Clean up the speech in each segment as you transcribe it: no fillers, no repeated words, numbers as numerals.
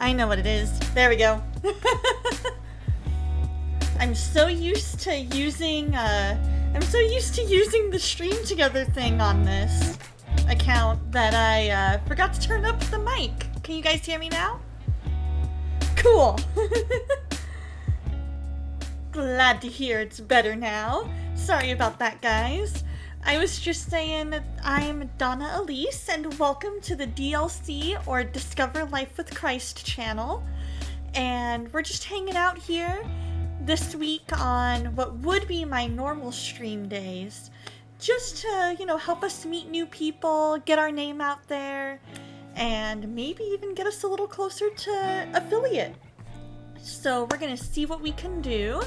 I know what it is. There we go. I'm so used to using the stream together thing on this account that I forgot to turn up the mic. Can you guys hear me now? Cool. Glad to hear it's better now. Sorry about that, guys. I was just saying I'm Donna Elise, and welcome to the DLC, or Discover Life with Christ channel. And we're just hanging out here this week on what would be my normal stream days, just to, help us meet new people, get our name out there, and maybe even get us a little closer to affiliate. So we're gonna see what we can do.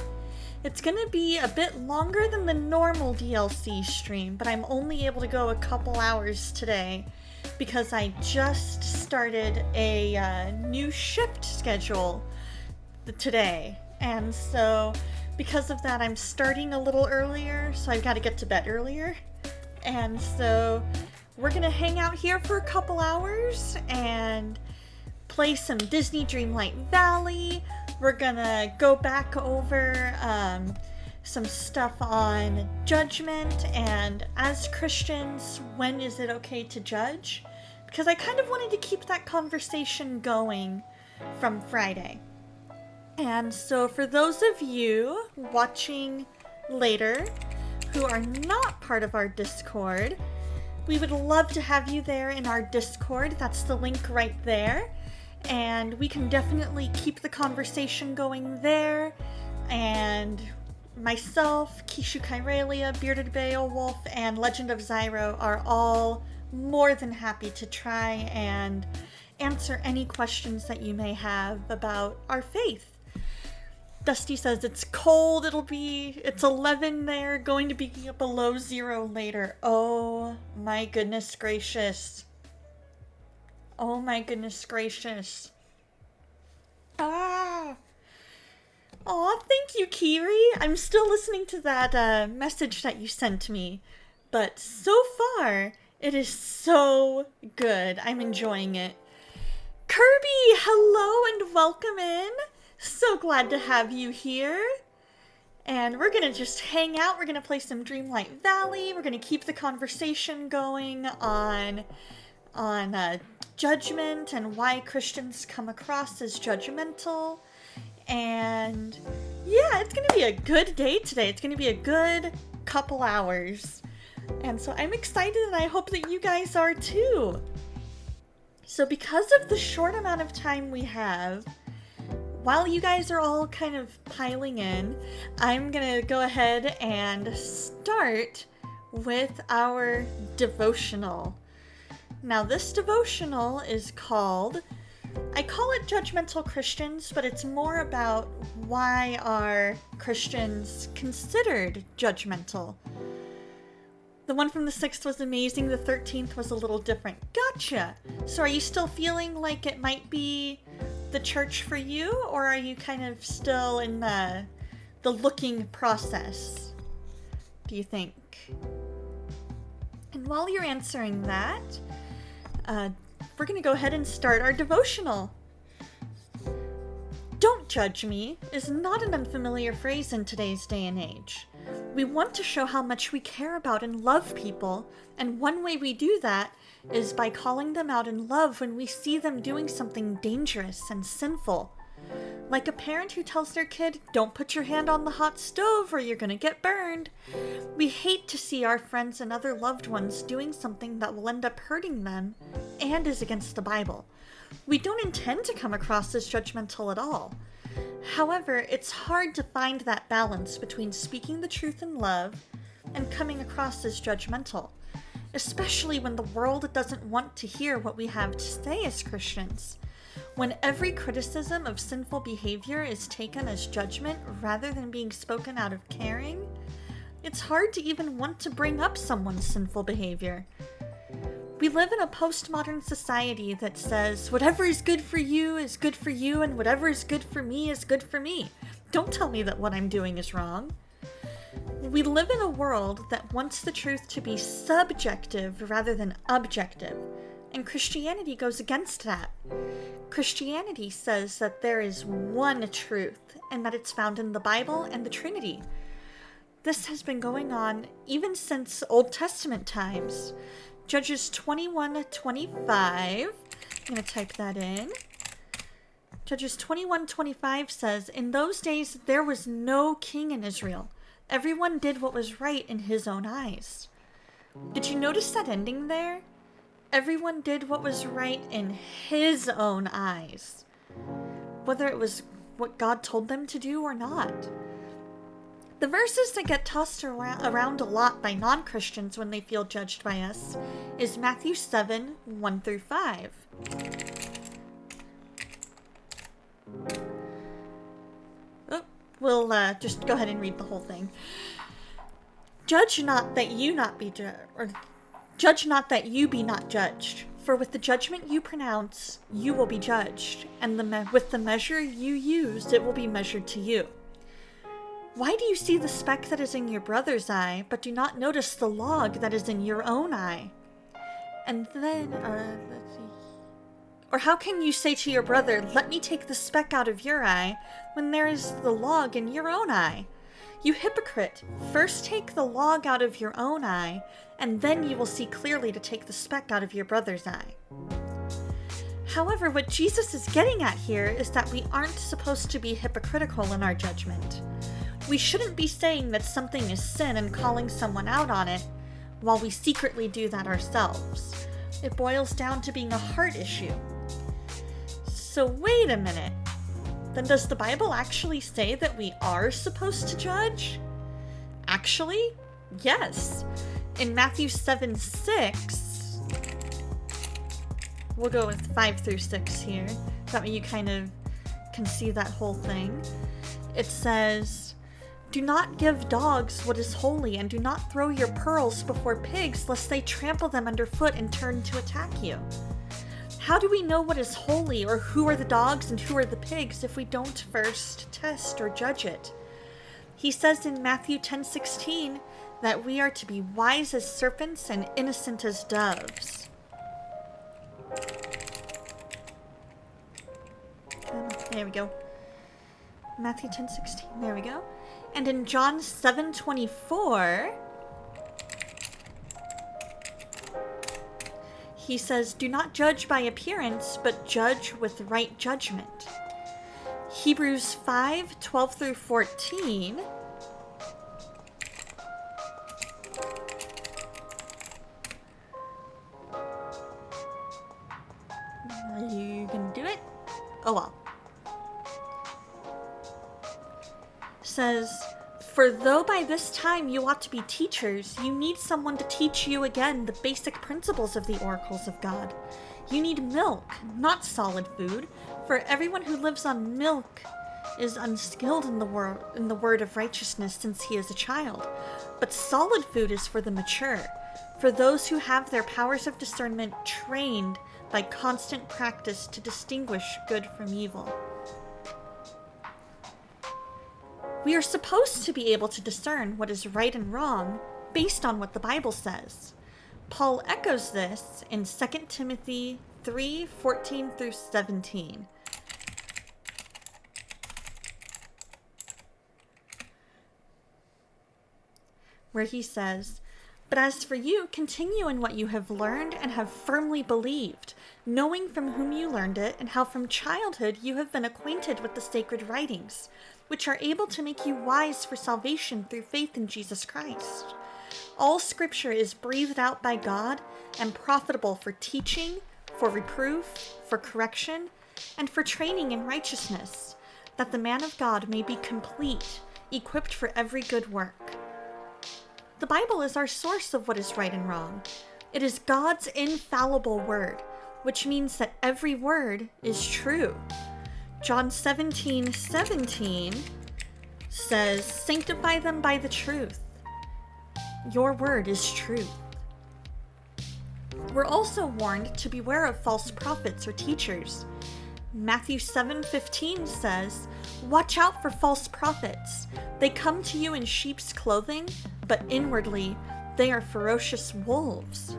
It's gonna be a bit longer than the normal DLC stream, but I'm only able to go a couple hours today because I just started a new shift schedule today. And so because of that, I'm starting a little earlier, so I've got to get to bed earlier. And so we're gonna hang out here for a couple hours and play some Disney Dreamlight Valley. We're gonna go back over some stuff on judgment and as Christians, when is it okay to judge? Because I kind of wanted to keep that conversation going from Friday. And so for those of you watching later who are not part of our Discord, we would love to have you there in our Discord. That's the link right there. And we can definitely keep the conversation going there. And myself, Kishu Kyralia, Bearded Beowulf, and Legend of Zyro are all more than happy to try and answer any questions that you may have about our faith. Dusty says it's cold, it's 11 there, going to be below 0 later. Oh my goodness gracious. Oh my goodness gracious. Ah! Aw, thank you, Kiri. I'm still listening to that message that you sent me. But so far, it is so good. I'm enjoying it. Kirby, hello and welcome in. So glad to have you here. And we're gonna just hang out. We're gonna play some Dreamlight Valley. We're gonna keep the conversation going on judgment and why Christians come across as judgmental. And yeah, it's gonna be a good day today. It's gonna be a good couple hours. And so I'm excited, and I hope that you guys are too. So because of the short amount of time we have, while you guys are all kind of piling in, I'm gonna go ahead and start with our devotional. Now this devotional is called, I call it Judgmental Christians, but it's more about why are Christians considered judgmental. The one from the 6th was amazing, the 13th was a little different. Gotcha! So are you still feeling like it might be the church for you, or are you kind of still in the looking process, do you think? And while you're answering that, we're going to go ahead and start our devotional. Don't judge me is not an unfamiliar phrase in today's day and age. We want to show how much we care about and love people, and one way we do that is by calling them out in love when we see them doing something dangerous and sinful. Like a parent who tells their kid, don't put your hand on the hot stove or you're gonna get burned. We hate to see our friends and other loved ones doing something that will end up hurting them and is against the Bible. We don't intend to come across as judgmental at all. However, it's hard to find that balance between speaking the truth in love and coming across as judgmental, especially when the world doesn't want to hear what we have to say as Christians. When every criticism of sinful behavior is taken as judgment rather than being spoken out of caring, it's hard to even want to bring up someone's sinful behavior. We live in a postmodern society that says, whatever is good for you, and whatever is good for me is good for me. Don't tell me that what I'm doing is wrong. We live in a world that wants the truth to be subjective rather than objective, and Christianity goes against that. Christianity says that there is one truth, and that it's found in the Bible and the Trinity. This has been going on even since Old Testament times. Judges 21:25. I'm going to type that in. Judges 21:25 says, "In those days there was no king in Israel. Everyone did what was right in his own eyes." Did you notice that ending there? Everyone did what was right in his own eyes. Whether it was what God told them to do or not. The verses that get tossed around a lot by non-Christians when they feel judged by us is Matthew 7:1-5. We'll just go ahead and read the whole thing. Judge not that you be not judged. For with the judgment you pronounce, you will be judged, and with the measure you use, it will be measured to you. Why do you see the speck that is in your brother's eye, but do not notice the log that is in your own eye? And then, Or how can you say to your brother, let me take the speck out of your eye, when there is the log in your own eye? You hypocrite, first take the log out of your own eye, and then you will see clearly to take the speck out of your brother's eye. However, what Jesus is getting at here is that we aren't supposed to be hypocritical in our judgment. We shouldn't be saying that something is sin and calling someone out on it, while we secretly do that ourselves. It boils down to being a heart issue. So wait a minute. Then does the Bible actually say that we are supposed to judge? Actually, yes. In Matthew 7:6, we'll go with 5-6 here. That way you kind of can see that whole thing. It says, "Do not give dogs what is holy, and do not throw your pearls before pigs, lest they trample them underfoot and turn to attack you." How do we know what is holy, or who are the dogs and who are the pigs, if we don't first test or judge it? He says in Matthew 10:16 that we are to be wise as serpents and innocent as doves. There we go. Matthew 10:16. There we go. And in John 7:24, he says, "Do not judge by appearance, but judge with right judgment." Hebrews 5:12-14. You can do it? Oh well. Says, "For though by this time you ought to be teachers, you need someone to teach you again the basic principles of the oracles of God. You need milk, not solid food, for everyone who lives on milk is unskilled in the word of righteousness since he is a child. But solid food is for the mature, for those who have their powers of discernment trained by constant practice to distinguish good from evil." We are supposed to be able to discern what is right and wrong based on what the Bible says. Paul echoes this in 2 Timothy 3:14-17. Where he says, "But as for you, continue in what you have learned and have firmly believed, knowing from whom you learned it, and how from childhood you have been acquainted with the sacred writings, which are able to make you wise for salvation through faith in Jesus Christ. All Scripture is breathed out by God and profitable for teaching, for reproof, for correction, and for training in righteousness, that the man of God may be complete, equipped for every good work." The Bible is our source of what is right and wrong. It is God's infallible word, which means that every word is true. John 17:17 says, "Sanctify them by the truth. Your word is truth." We're also warned to beware of false prophets or teachers. Matthew 7:15 says, "Watch out for false prophets. They come to you in sheep's clothing, but inwardly they are ferocious wolves."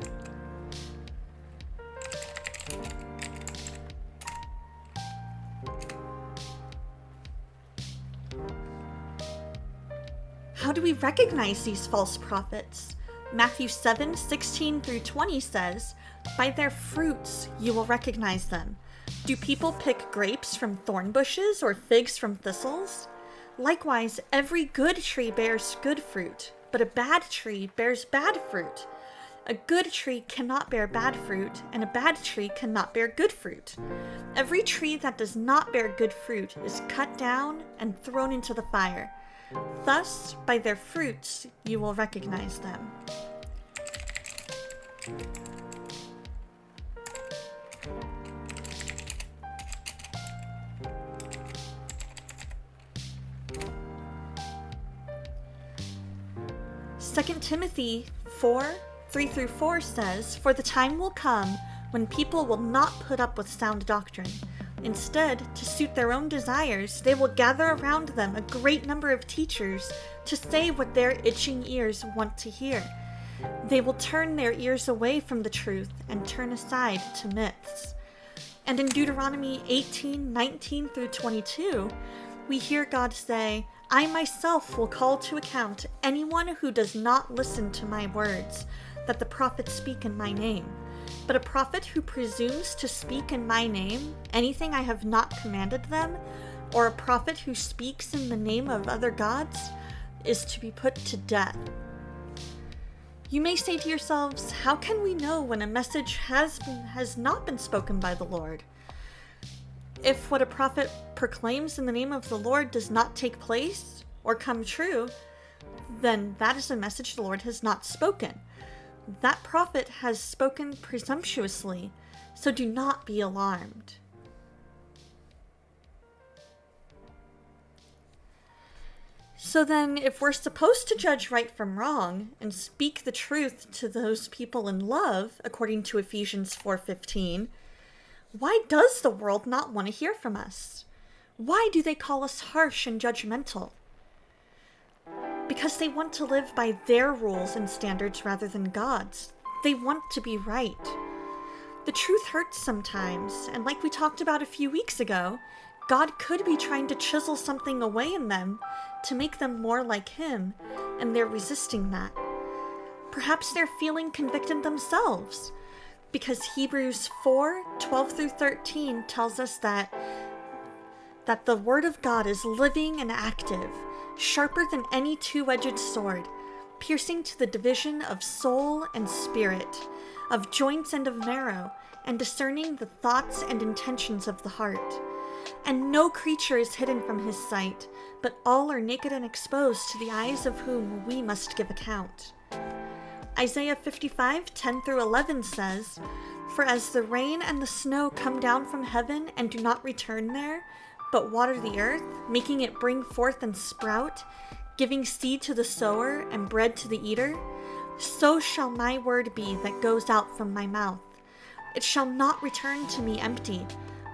How do we recognize these false prophets? Matthew 7:16 through 20 says, "By their fruits you will recognize them. Do people pick grapes from thorn bushes or figs from thistles? Likewise, every good tree bears good fruit, but a bad tree bears bad fruit. A good tree cannot bear bad fruit, and a bad tree cannot bear good fruit. Every tree that does not bear good fruit is cut down and thrown into the fire. Thus, by their fruits, you will recognize them." Second Timothy 4:3-4 says, "For the time will come when people will not put up with sound doctrine. Instead, to suit their own desires, they will gather around them a great number of teachers to say what their itching ears want to hear. They will turn their ears away from the truth and turn aside to myths." And in Deuteronomy 18:19-22, we hear God say, "I myself will call to account anyone who does not listen to my words, that the prophets speak in my name. But a prophet who presumes to speak in my name, anything I have not commanded them, or a prophet who speaks in the name of other gods, is to be put to death." You may say to yourselves, how can we know when a message has not been spoken by the Lord? If what a prophet proclaims in the name of the Lord does not take place or come true, then that is a message the Lord has not spoken. That prophet has spoken presumptuously, so do not be alarmed. So then, if we're supposed to judge right from wrong and speak the truth to those people in love, according to Ephesians 4:15, why does the world not want to hear from us? Why do they call us harsh and judgmental? Because they want to live by their rules and standards rather than God's. They want to be right. The truth hurts sometimes, and like we talked about a few weeks ago, God could be trying to chisel something away in them to make them more like Him, and they're resisting that. Perhaps they're feeling convicted themselves, because Hebrews 4:12-13 tells us that the Word of God is living and active, sharper than any two-edged sword, piercing to the division of soul and spirit, of joints and of marrow, and discerning the thoughts and intentions of the heart. And no creature is hidden from His sight, but all are naked and exposed to the eyes of whom we must give account. Isaiah 55:10-11 says, "For as the rain and the snow come down from heaven and do not return there, but water the earth, making it bring forth and sprout, giving seed to the sower and bread to the eater, so shall my word be that goes out from my mouth. It shall not return to me empty,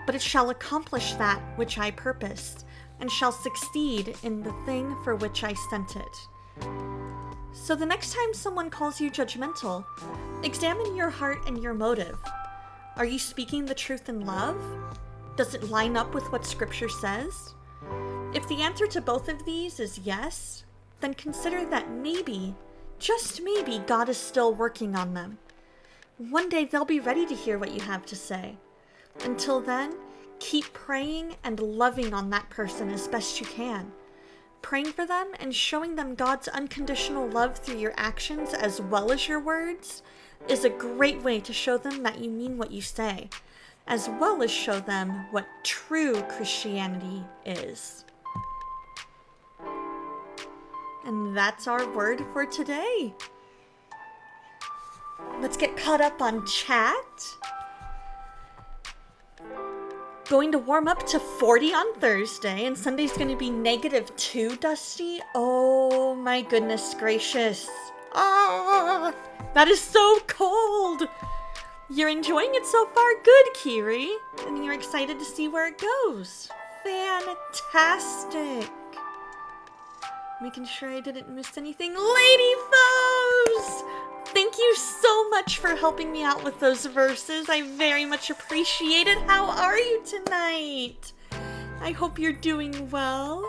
but it shall accomplish that which I purposed, and shall succeed in the thing for which I sent it." So the next time someone calls you judgmental, examine your heart and your motive. Are you speaking the truth in love? Does it line up with what Scripture says? If the answer to both of these is yes, then consider that maybe, just maybe, God is still working on them. One day they'll be ready to hear what you have to say. Until then, keep praying and loving on that person as best you can. Praying for them and showing them God's unconditional love through your actions as well as your words is a great way to show them that you mean what you say, as well as show them what true Christianity is. And that's our word for today. Let's get caught up on chat. Going to warm up to 40 on Thursday, and Sunday's going to be -2, Dusty. Oh my goodness gracious. Ah, that is so cold. You're enjoying it so far? Good, Kiri. And you're excited to see where it goes. Fantastic. Making sure I didn't miss anything. Lady Foes! Thank you so much for helping me out with those verses. I very much appreciate it. How are you tonight? I hope you're doing well.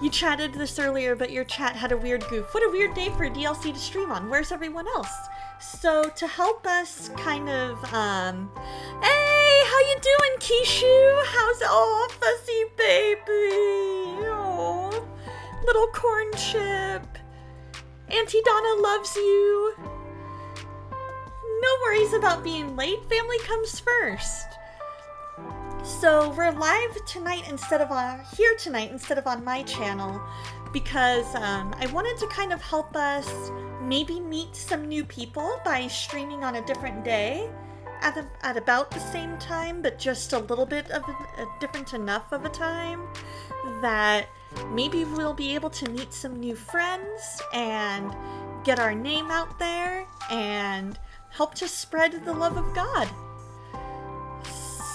You chatted this earlier, but your chat had a weird goof. What a weird day for DLC to stream on. Where's everyone else? So to help us kind of, hey, how you doing, Kishu? How's, oh, fussy baby, oh, little corn chip. Auntie Donna loves you. No worries about being late. Family comes first. So we're live tonight instead of here tonight instead of on my channel because I wanted to kind of help us maybe meet some new people by streaming on a different day at about the same time, but just a little bit of a different enough of a time that maybe we'll be able to meet some new friends and get our name out there and help to spread the love of God.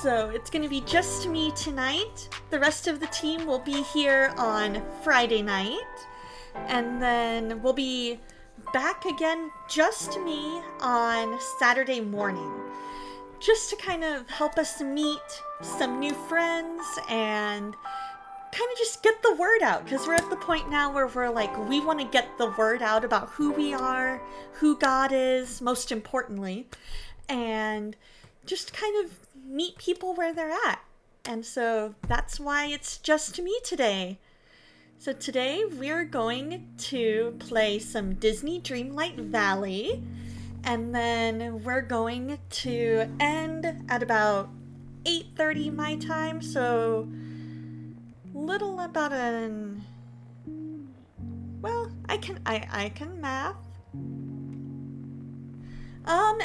So it's going to be just me tonight. The rest of the team will be here on Friday night. And then we'll be back again, just me, on Saturday morning. Just to kind of help us meet some new friends and kind of just get the word out. Because we're at the point now where we're like, we want to get the word out about who we are, who God is, most importantly. And just kind of meet people where they're at. And so that's why it's just me today. So today we're going to play some Disney Dreamlight Valley, and then we're going to end at about 8:30 my time, so little about an, well, I can math.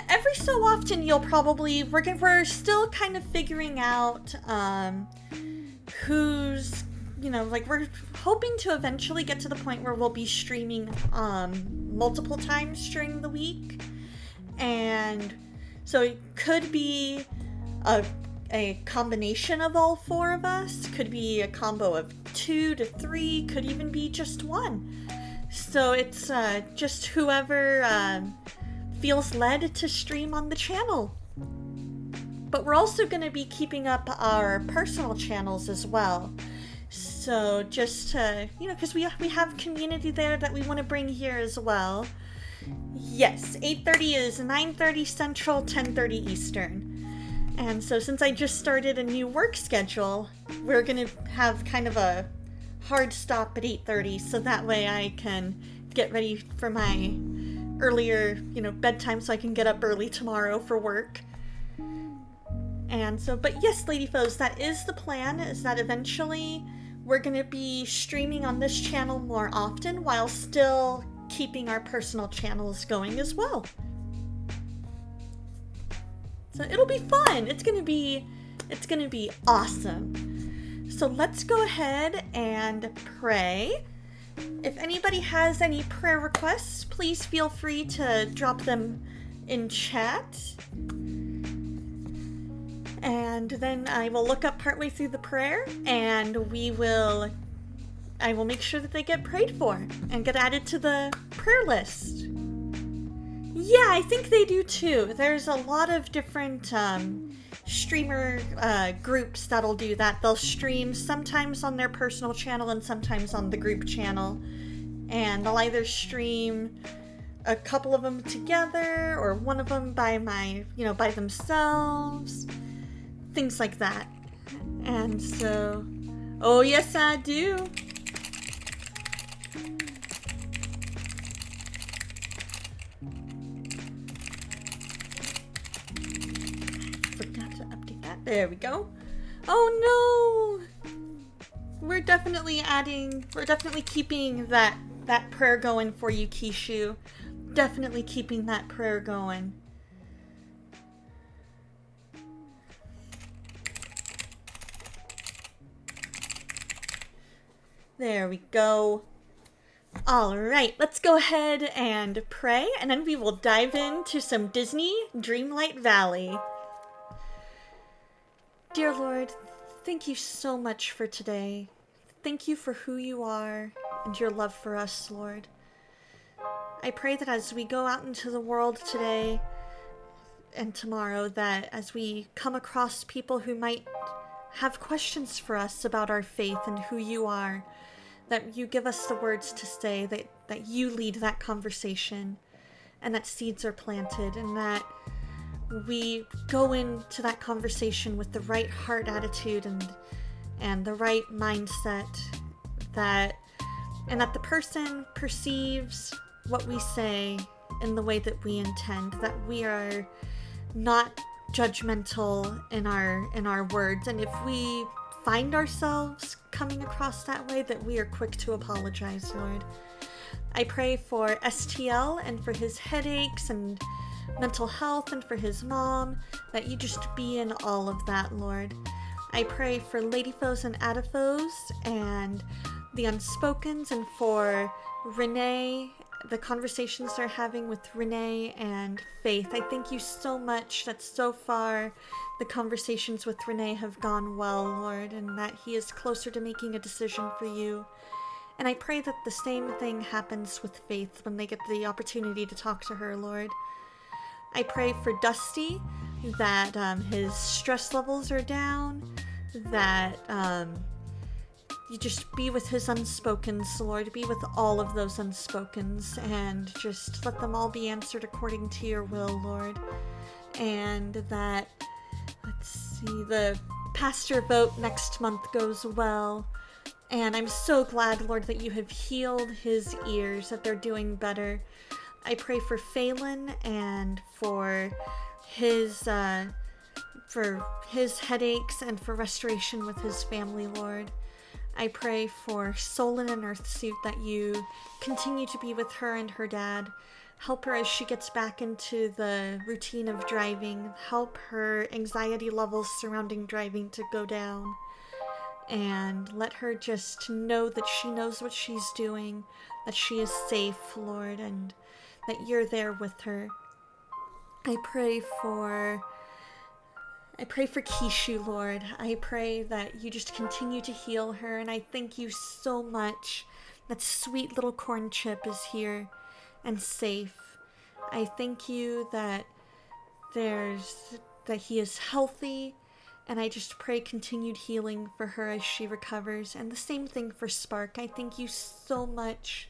Every so often you'll probably, we're still kind of figuring out, who's, you know, like we're hoping to eventually get to the point where we'll be streaming, multiple times during the week. And so it could be a combination of all four of us, could be a combo of 2 to 3, could even be just 1. So it's, just whoever, feels led to stream on the channel. But we're also going to be keeping up our personal channels as well. So just to, you know, because we have community there that we want to bring here as well. Yes, 8:30 is 9:30 Central, 10:30 Eastern. And so since I just started a new work schedule, we're going to have kind of a hard stop at 8:30, so that way I can get ready for my earlier, you know, bedtime, so I can get up early tomorrow for work. And so, but yes, Lady Foes, that is the plan, is that eventually we're going to be streaming on this channel more often while still keeping our personal channels going as well. So it'll be fun. It's going to be awesome. So let's go ahead and pray. If anybody has any prayer requests, please feel free to drop them in chat. And then I will look up partway through the prayer, and I will make sure that they get prayed for and get added to the prayer list. Yeah, I think they do too. There's a lot of different streamer groups that'll do that. They'll stream sometimes on their personal channel and sometimes on the group channel, and they'll either stream a couple of them together or one of them by themselves, things like that. And so, oh yes, I do. There we go. Oh no! We're definitely keeping that prayer going for you, Kishu. Definitely keeping that prayer going. There we go. All right, let's go ahead and pray, and then we will dive into some Disney Dreamlight Valley. Dear Lord, thank you so much for today. Thank you for who you are and your love for us, Lord. I pray that as we go out into the world today and tomorrow, that as we come across people who might have questions for us about our faith and who you are, that you give us the words to say, that you lead that conversation, and that seeds are planted, and that we go into that conversation with the right heart attitude and the right mindset, and that the person perceives what we say in the way that we intend, that we are not judgmental in our words, and if we find ourselves coming across that way, that we are quick to apologize, Lord. I pray for STL and for his headaches and mental health, and for his mom, that you just be in all of that, Lord. I pray for Ladyfoes and Adafoes and the Unspokens, and for Renee, the conversations they're having with Renee and Faith. I thank you so much that so far the conversations with Renee have gone well, Lord, and that he is closer to making a decision for you. And I pray that the same thing happens with Faith when they get the opportunity to talk to her, Lord. I pray for Dusty, that his stress levels are down, that you just be with his Unspokens, Lord. Be with all of those Unspokens, and just let them all be answered according to your will, Lord. And that, let's see, the pastor vote next month goes well. And I'm so glad, Lord, that you have healed his ears, that they're doing better. I pray for Phelan and for his headaches and for restoration with his family, Lord. I pray for Soul in an Earthsuit, that you continue to be with her and her dad. Help her as she gets back into the routine of driving. Help her anxiety levels surrounding driving to go down. And let her just know that she knows what she's doing, that she is safe, Lord, and that you're there with her. I pray for Kishu, Lord. I pray that you just continue to heal her, and I thank you so much that sweet little corn chip is here and safe. I thank you that he is healthy, and I just pray continued healing for her as she recovers, and the same thing for Spark. I thank you so much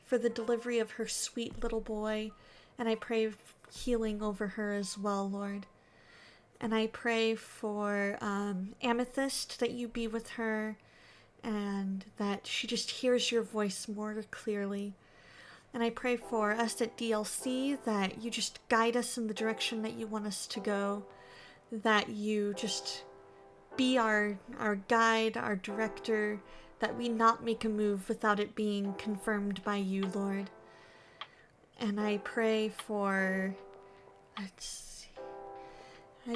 for the delivery of her sweet little boy, and I pray healing over her as well, Lord. And I pray for Amethyst, that you be with her, and that she just hears your voice more clearly. And I pray for us at DLC, that you just guide us in the direction that you want us to go, that you just be our guide, our director, that we not make a move without it being confirmed by you, Lord. And I pray for, I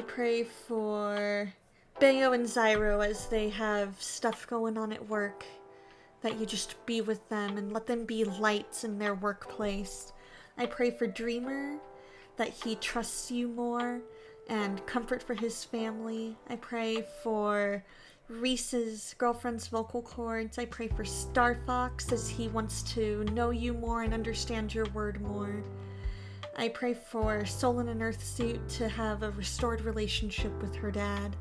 pray for Bayo and Zyro as they have stuff going on at work, that you just be with them and let them be lights in their workplace. I pray for Dreamer, that he trusts you more, and comfort for his family. I pray for Reese's girlfriend's vocal cords. I pray for Star Fox as he wants to know you more and understand your word more. I pray for Soul in an Earthsuit to have a restored relationship with her dad.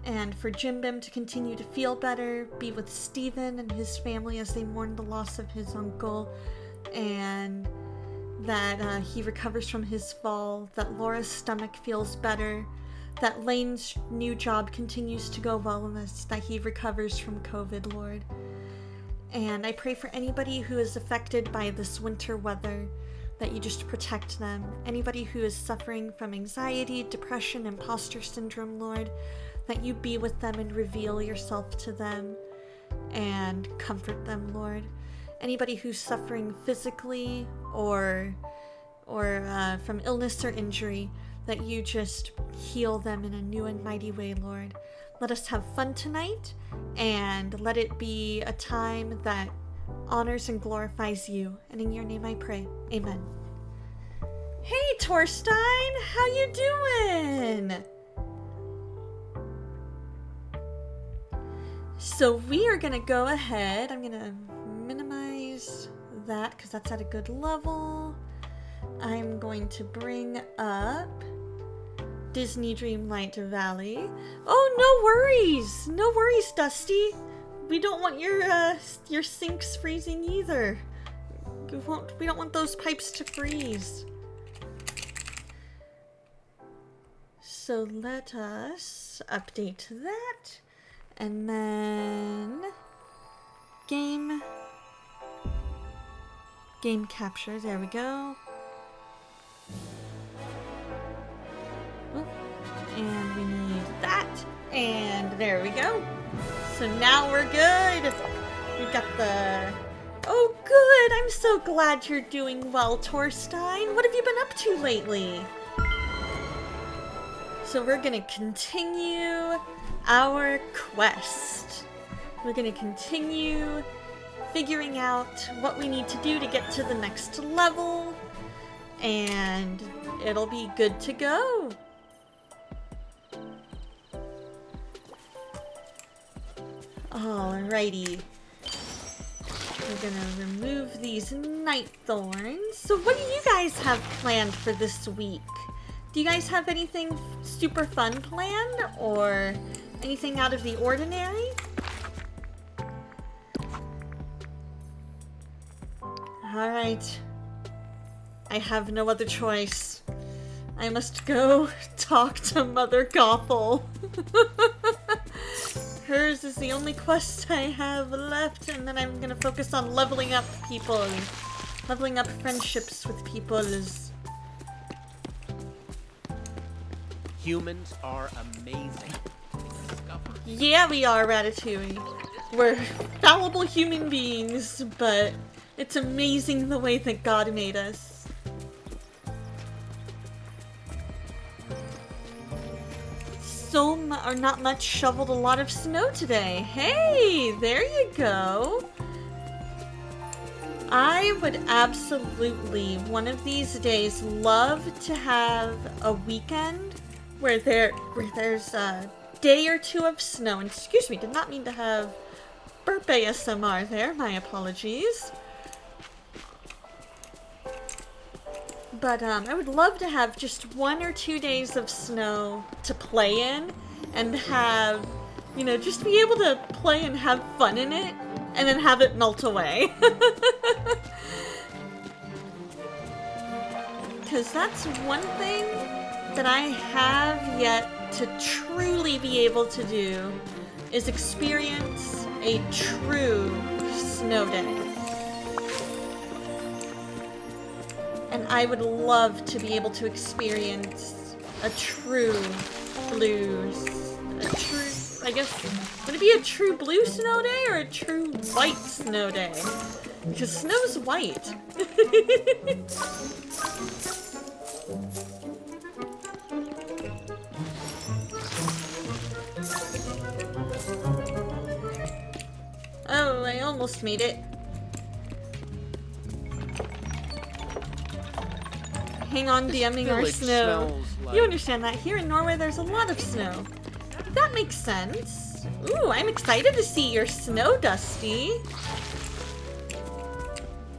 And for Jim Bim to continue to feel better, be with Steven and his family as they mourn the loss of his uncle, and that he recovers from his fall, that Laura's stomach feels better, that Lane's new job continues to go well, and that he recovers from COVID, Lord. And I pray for anybody who is affected by this winter weather, that you just protect them. Anybody who is suffering from anxiety, depression, imposter syndrome, Lord, that you be with them and reveal yourself to them and comfort them, Lord. Anybody who's suffering physically or from illness or injury, that you just heal them in a new and mighty way, Lord. Let us have fun tonight, and let it be a time that honors and glorifies you. And in your name I pray. Amen. Hey, Torstein! How you doing? So we are going to go ahead. I'm going to minimize that because that's at a good level. I'm going to bring up Disney Dreamlight Valley. Oh, no worries. No worries, Dusty. we don't want your sinks freezing either. We don't want those pipes to freeze. So let us update that, and then game capture, there we go. Oh, and we need that, and there we go. So now we're good. We've got the... Oh good, I'm so glad you're doing well, Torstein. What have you been up to lately? So we're gonna continue our quest. We're gonna continue figuring out what we need to do to get to the next level, and it'll be good to go. Alrighty. We're gonna remove these night thorns. So what do you guys have planned for this week? Do you guys have anything super fun planned, or anything out of the ordinary? Alright. I have no other choice. I must go talk to Mother Gothel. Hers is the only quest I have left, and then I'm gonna focus on leveling up people. Leveling up friendships with people is... Humans are amazing. Yeah, we are, Ratatouille. We're fallible human beings, but it's amazing the way that God made us. Or not much shoveled a lot of snow today. Hey, there you go. I would absolutely, one of these days, love to have a weekend where there's a day or two of snow. And excuse me, did not mean to have burp ASMR there. My apologies. But I would love to have just 1 or 2 days of snow to play in and have, you know, just be able to play and have fun in it and then have it melt away. Because that's one thing that I have yet to truly be able to do is experience a true snow day. And I would love to be able to experience a true I guess, would it be a true blue snow day or a true white snow day? Because snow's white. Oh, I almost made it. Hang on, DMing our snow. Like... You understand that here in Norway there's a lot of snow. That makes sense. Ooh, I'm excited to see your snow, Dusty.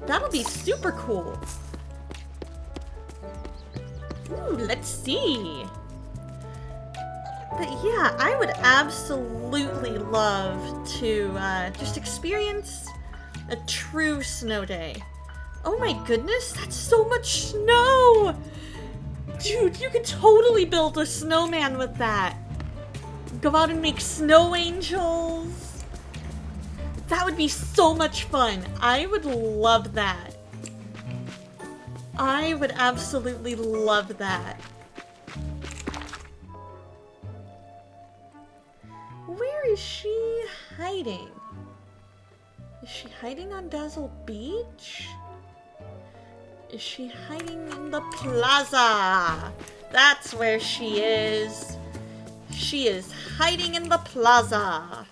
That'll be super cool. Ooh, let's see. But yeah, I would absolutely love to just experience a true snow day. Oh my goodness, that's so much snow! Dude, you could totally build a snowman with that. Go out and make snow angels. That would be so much fun. I would love that. I would absolutely love that. Where is she hiding? Is she hiding on Dazzle Beach? Is she hiding in the plaza? That's where she is. She is hiding in the plaza.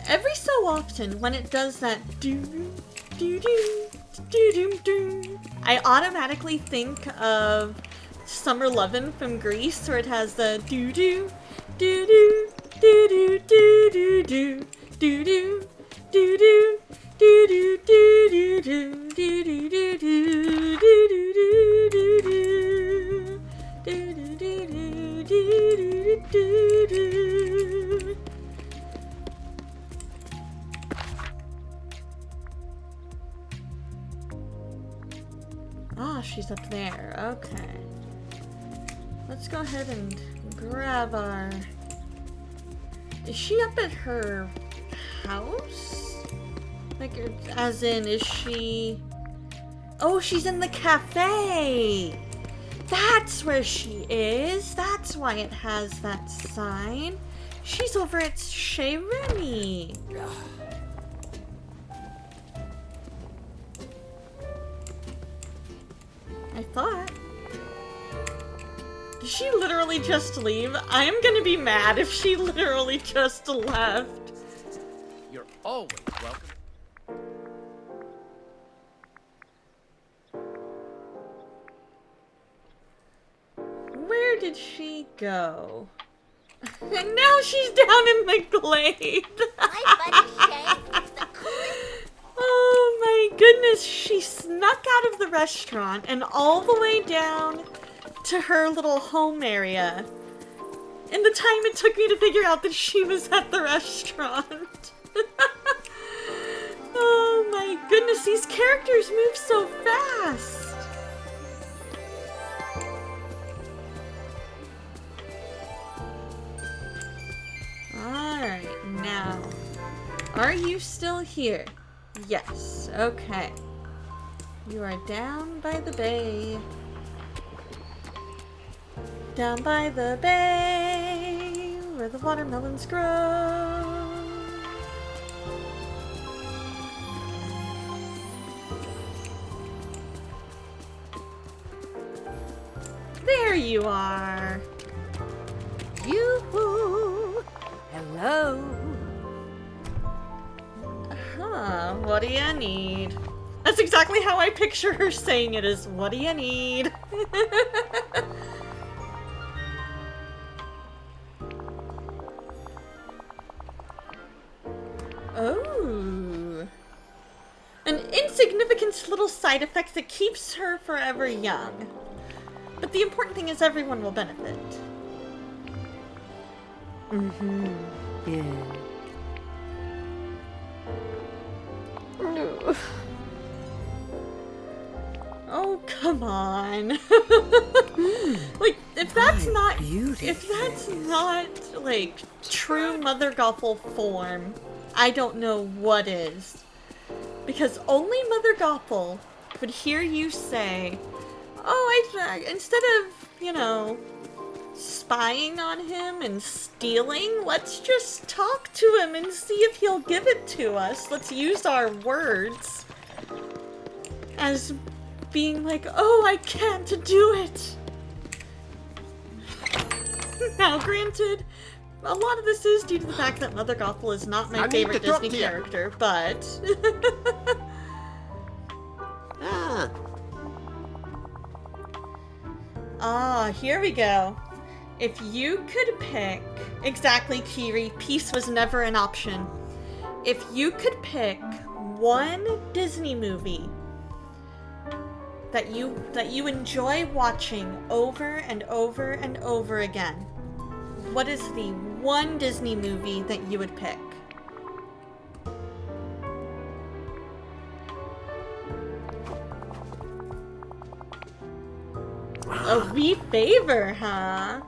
Every so often, when it does that do-do-do-do-do-do-do, I automatically think of Summer Lovin' from Greece, where it has the do-do, do-do, do-do, do-do, do-do, do-do, do-do, do-do, do-do, do-do, do-do, do-do, do-do, do-do, do-do, do-do, do-do. she's up there. Okay. Let's go ahead and grab our... Is she up at her house? Like, as in, is she... Oh, she's in the cafe! That's where she is! That's why it has that sign. She's over at Chez Remy. I thought. Did she literally just leave? I'm gonna be mad if she literally just left. You're always welcome. Where did she go? And now she's down in the glade. My buddy Shay is the coolest. Oh my goodness, she snuck out of the restaurant and all the way down to her little home area. In the time it took me to figure out that she was at the restaurant. Oh my goodness, these characters move so fast. Alright, now, are you still here? Yes, okay. You are down by the bay. Down by the bay, where the watermelons grow. There you are. Yoo-hoo! Hello. Huh, what do you need? That's exactly how I picture her saying it, is, what do you need? Oh. An insignificant little side effect that keeps her forever young. But the important thing is everyone will benefit. Mm-hmm. Yeah. No. Oh, come on. Like, if that's not, if that's not, like, true Mother Gothel form, I don't know what is. Because only Mother Gothel would hear you say, oh, instead of, you know, spying on him and stealing, let's just talk to him and see if he'll give it to us. Let's use our words as being like, oh, I can't do it. Now, granted, a lot of this is due to the fact that Mother Gothel is not my favorite Disney character, but... Here we go. If you could pick... Exactly, Kiri, peace was never an option. If you could pick one Disney movie that you enjoy watching over and over and over again, what is the one Disney movie that you would pick? A wee favor, huh?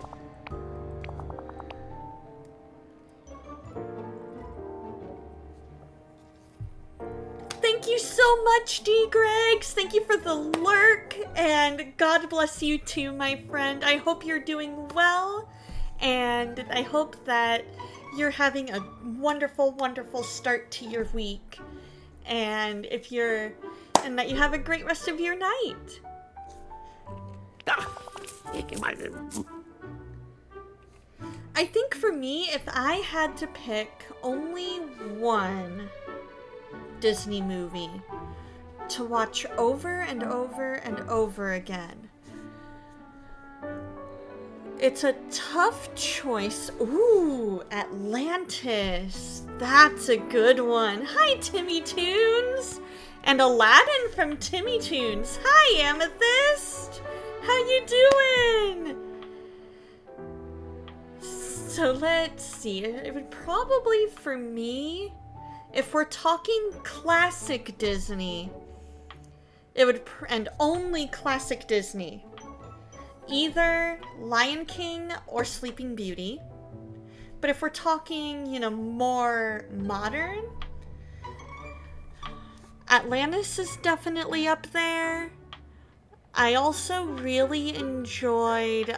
Thank you so much, D. Greggs. Thank you for the lurk, and God bless you too, my friend. I hope you're doing well, and I hope that you're having a wonderful, wonderful start to your week, and that you have a great rest of your night. I think for me, if I had to pick only one Disney movie to watch over and over and over again, it's a tough choice. Ooh, Atlantis. That's a good one. Hi, Timmy Toons. And Aladdin from Timmy Toons. Hi, Amethyst. How you doing? So let's see. It would probably, for me, if we're talking classic Disney, It would, and only classic Disney. Either Lion King or Sleeping Beauty. But if we're talking, you know, more modern, Atlantis is definitely up there. I also really enjoyed,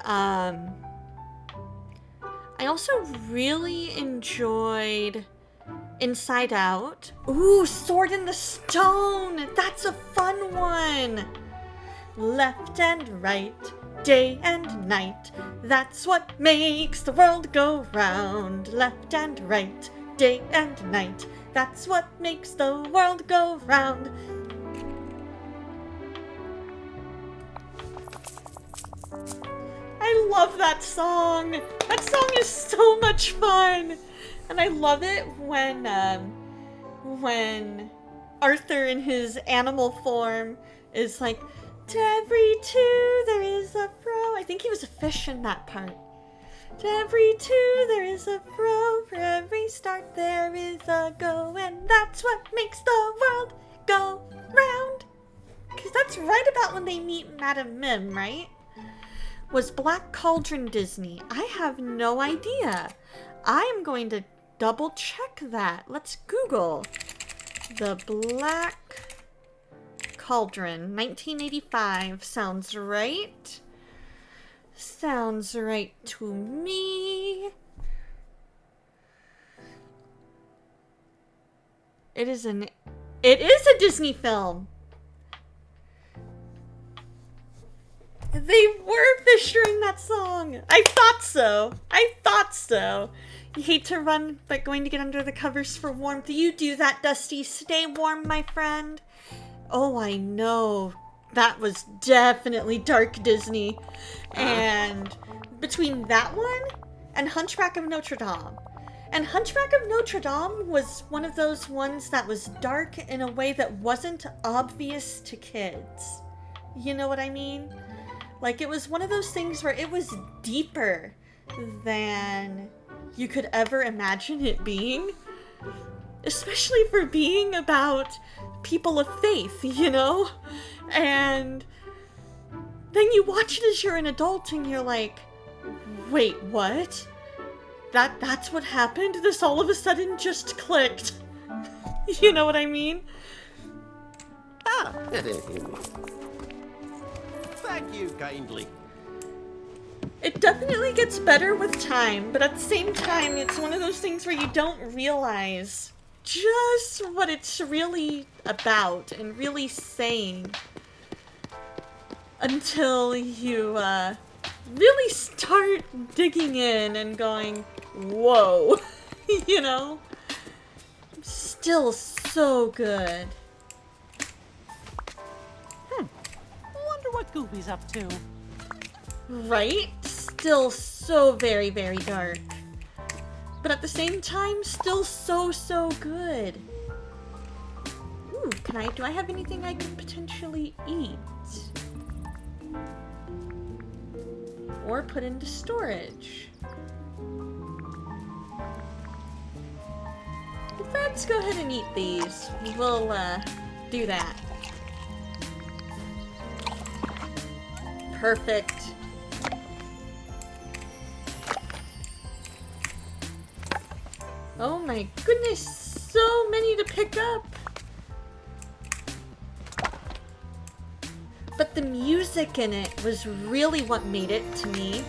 Inside Out. Ooh, Sword in the Stone! That's a fun one! Left and right, day and night, that's what makes the world go round. Left and right, day and night, that's what makes the world go round. I love that song! That song is so much fun! And I love it when Arthur in his animal form is like, to every two there is a fro. I think he was a fish in that part. To every two there is a fro, for every start there is a go, and that's what makes the world go round. Because that's right about when they meet Madame Mim, right? Was Black Cauldron Disney? I have no idea. I am going to double check that. Let's Google. The Black Cauldron, 1985. Sounds right. Sounds right to me. It is a Disney film. They were featuring that song. I thought so. You hate to run, but going to get under the covers for warmth. You do that, Dusty. Stay warm, my friend. Oh, I know. That was definitely dark Disney. And between that one and Hunchback of Notre Dame. And Hunchback of Notre Dame was one of those ones that was dark in a way that wasn't obvious to kids. You know what I mean? Like, it was one of those things where it was deeper than you could ever imagine it being. Especially for being about people of faith, you know? And then you watch it as you're an adult and you're like, wait, what? That's what happened? This all of a sudden just clicked. You know what I mean? Thank you kindly. It definitely gets better with time, but at the same time, it's one of those things where you don't realize just what it's really about and really saying until you really start digging in and going, whoa, you know? Still so good. Wonder what Goofy's up to. Right? Still so very, very dark. But at the same time, still so good. Ooh, do I have anything I can potentially eat? Or put into storage? Let's go ahead and eat these. We'll, do that. Perfect. Oh my goodness, so many to pick up. But the music in it was really what made it to me.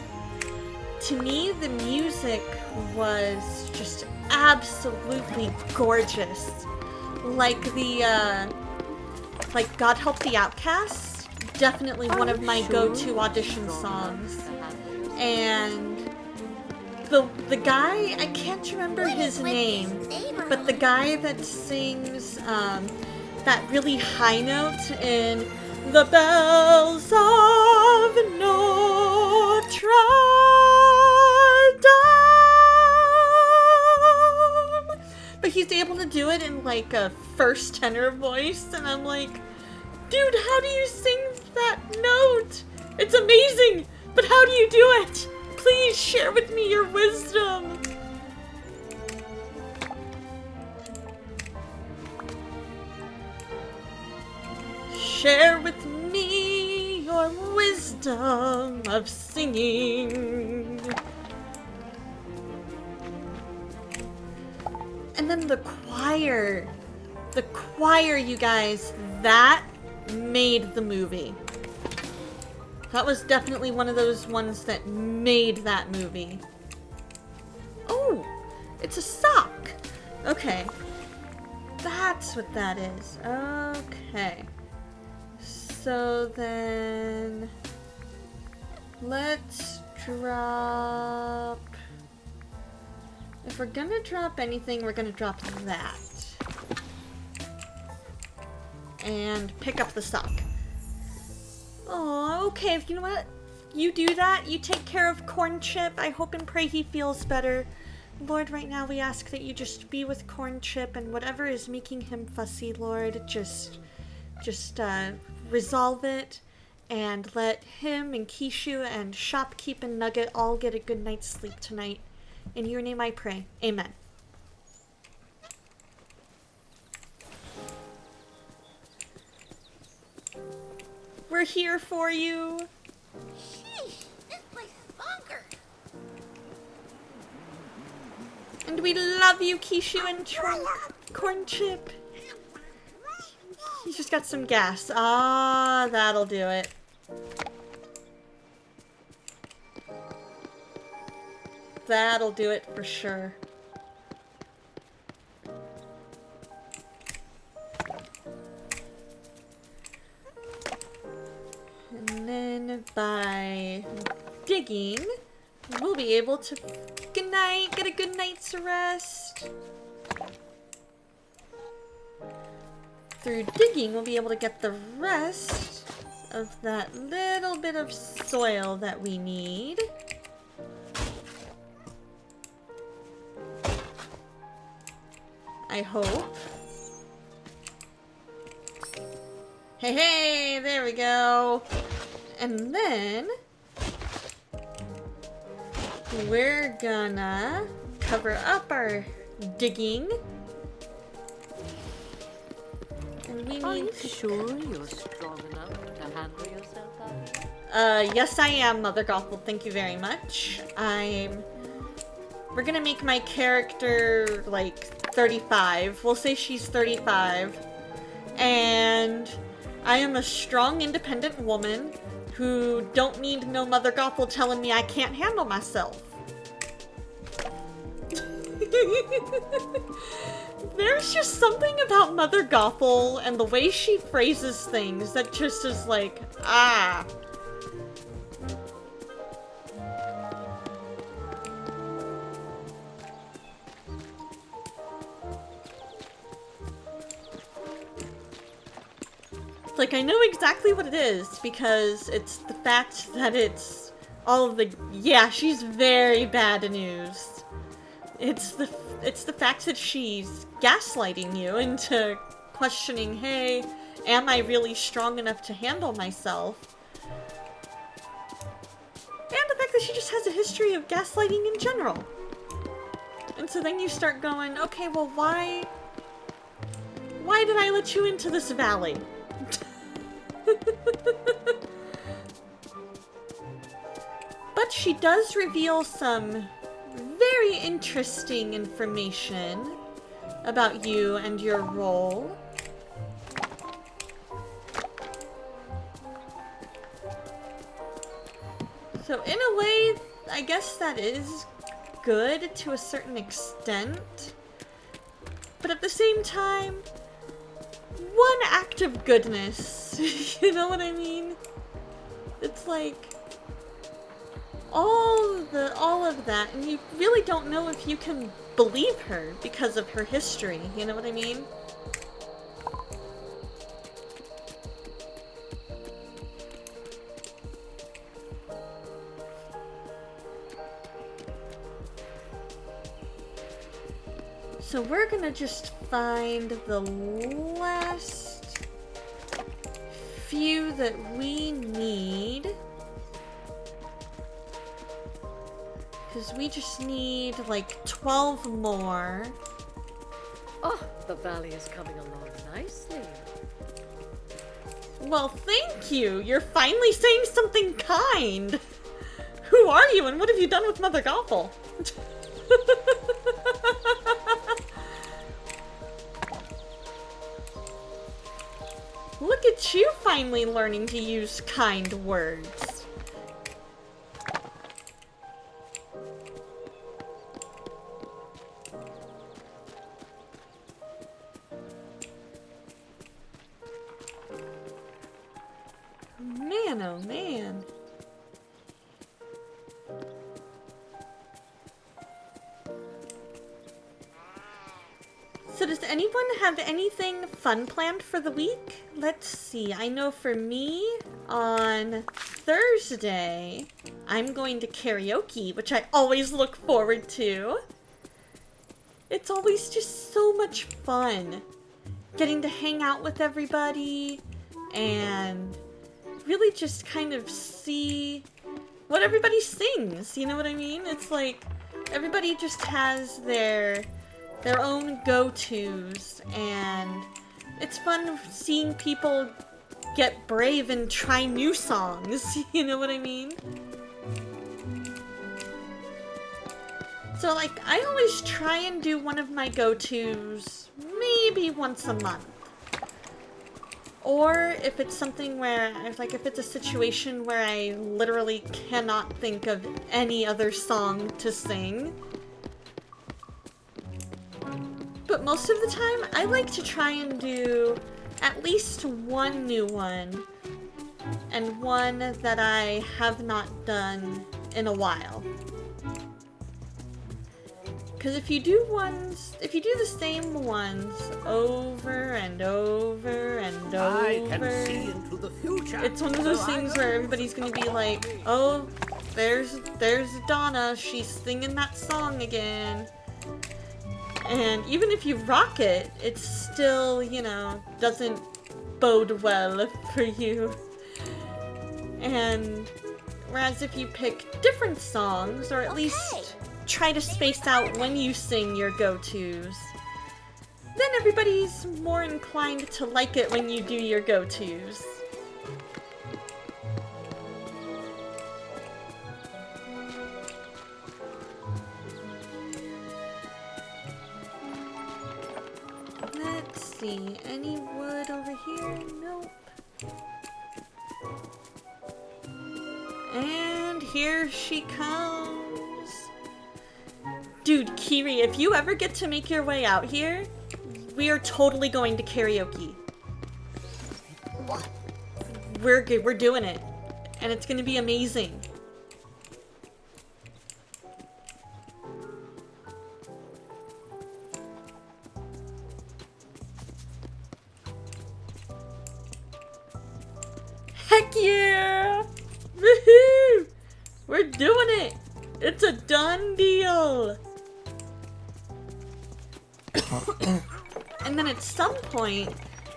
To me, the music was just absolutely gorgeous. Like like God Help the Outcasts, definitely one of my go-to audition songs. And the guy, I can't remember his name, but the guy that sings that really high note in The Bells of Notre Dame, but he's able to do it in like a first tenor voice, and I'm like, dude, how do you sing that note? It's amazing, but how do you do it? Please share with me your wisdom. Share with me your wisdom of singing. And then the choir. The choir, you guys, that made the movie. That was definitely one of those ones that made that movie. Oh, it's a sock. Okay. That's what that is. Okay. So then let's drop... If we're gonna drop anything, we're gonna drop that. And pick up the sock. Oh, okay. You know what? You do that. You take care of Corn Chip. I hope and pray he feels better. Lord, right now we ask that you just be with Corn Chip, and whatever is making him fussy, Lord, just resolve it and let him and Kishu and Shopkeep and Nugget all get a good night's sleep tonight. In your name I pray. Amen. We're here for you. Sheesh, this place is bonkers. And we love you, Kishu and Corn Chip. He's just got some gas. Ah, that'll do it. That'll do it for sure. And then by digging, we'll be able to good night, get a good night's rest. Through digging, we'll be able to get the rest of that little bit of soil that we need. I hope. Hey, hey, there we go. And then we're gonna cover up our digging. And we Are need you to... sure you're strong enough to handle yourself out here? Yes I am, Mother Gothel. Thank you very much. We're gonna make my character, like, 35. We'll say she's 35. And I am a strong, independent woman who don't need no Mother Gothel telling me I can't handle myself. There's just something about Mother Gothel and the way she phrases things that just is like, ah. Like, I know exactly what it is, because it's the fact that it's all of the... Yeah, she's very bad news. It's the fact that she's gaslighting you into questioning, hey, am I really strong enough to handle myself? And the fact that she just has a history of gaslighting in general. And so then you start going, okay, well, why did I let you into this valley? But she does reveal some very interesting information about you and your role. So in a way, I guess that is good to a certain extent. But at the same time, one act of goodness, you know what I mean? It's like all of that, and you really don't know if you can believe her because of her history, you know what I mean? So we're gonna just find the last few that we need. Because we just need like 12 more. Oh, the valley is coming along nicely. Well, thank you. You're finally saying something kind. Who are you and what have you done with Mother Gothel? Look at you finally learning to use kind words. Man, oh man. So does anyone have anything fun planned for the week? Let's see. I know for me, on Thursday, I'm going to karaoke, which I always look forward to. It's always just so much fun. Getting to hang out with everybody and really just kind of see what everybody sings. You know what I mean? It's like everybody just has their own go-tos, and it's fun seeing people get brave and try new songs, you know what I mean? So like, I always try and do one of my go-tos maybe once a month. Or if it's something where, like if it's a situation where I literally cannot think of any other song to sing. But most of the time, I like to try and do at least one new one, and one that I have not done in a while. Because if you do the same ones over and over and I can over, see into the future. it's one of those so I things know where everybody's gonna be like, oh, there's Donna, she's singing that song again. And even if you rock it, it still, you know, doesn't bode well for you. And whereas if you pick different songs, or at least try to space out when you sing your go-tos, then everybody's more inclined to like it when you do your go-tos. Let's see, any wood over here? Nope. And here she comes. Dude, Kiri, if you ever get to make your way out here, we are totally going to karaoke. What? We're good, we're doing it. And it's gonna be amazing. Heck yeah! Woohoo! We're doing it! It's a done deal! And then at some point,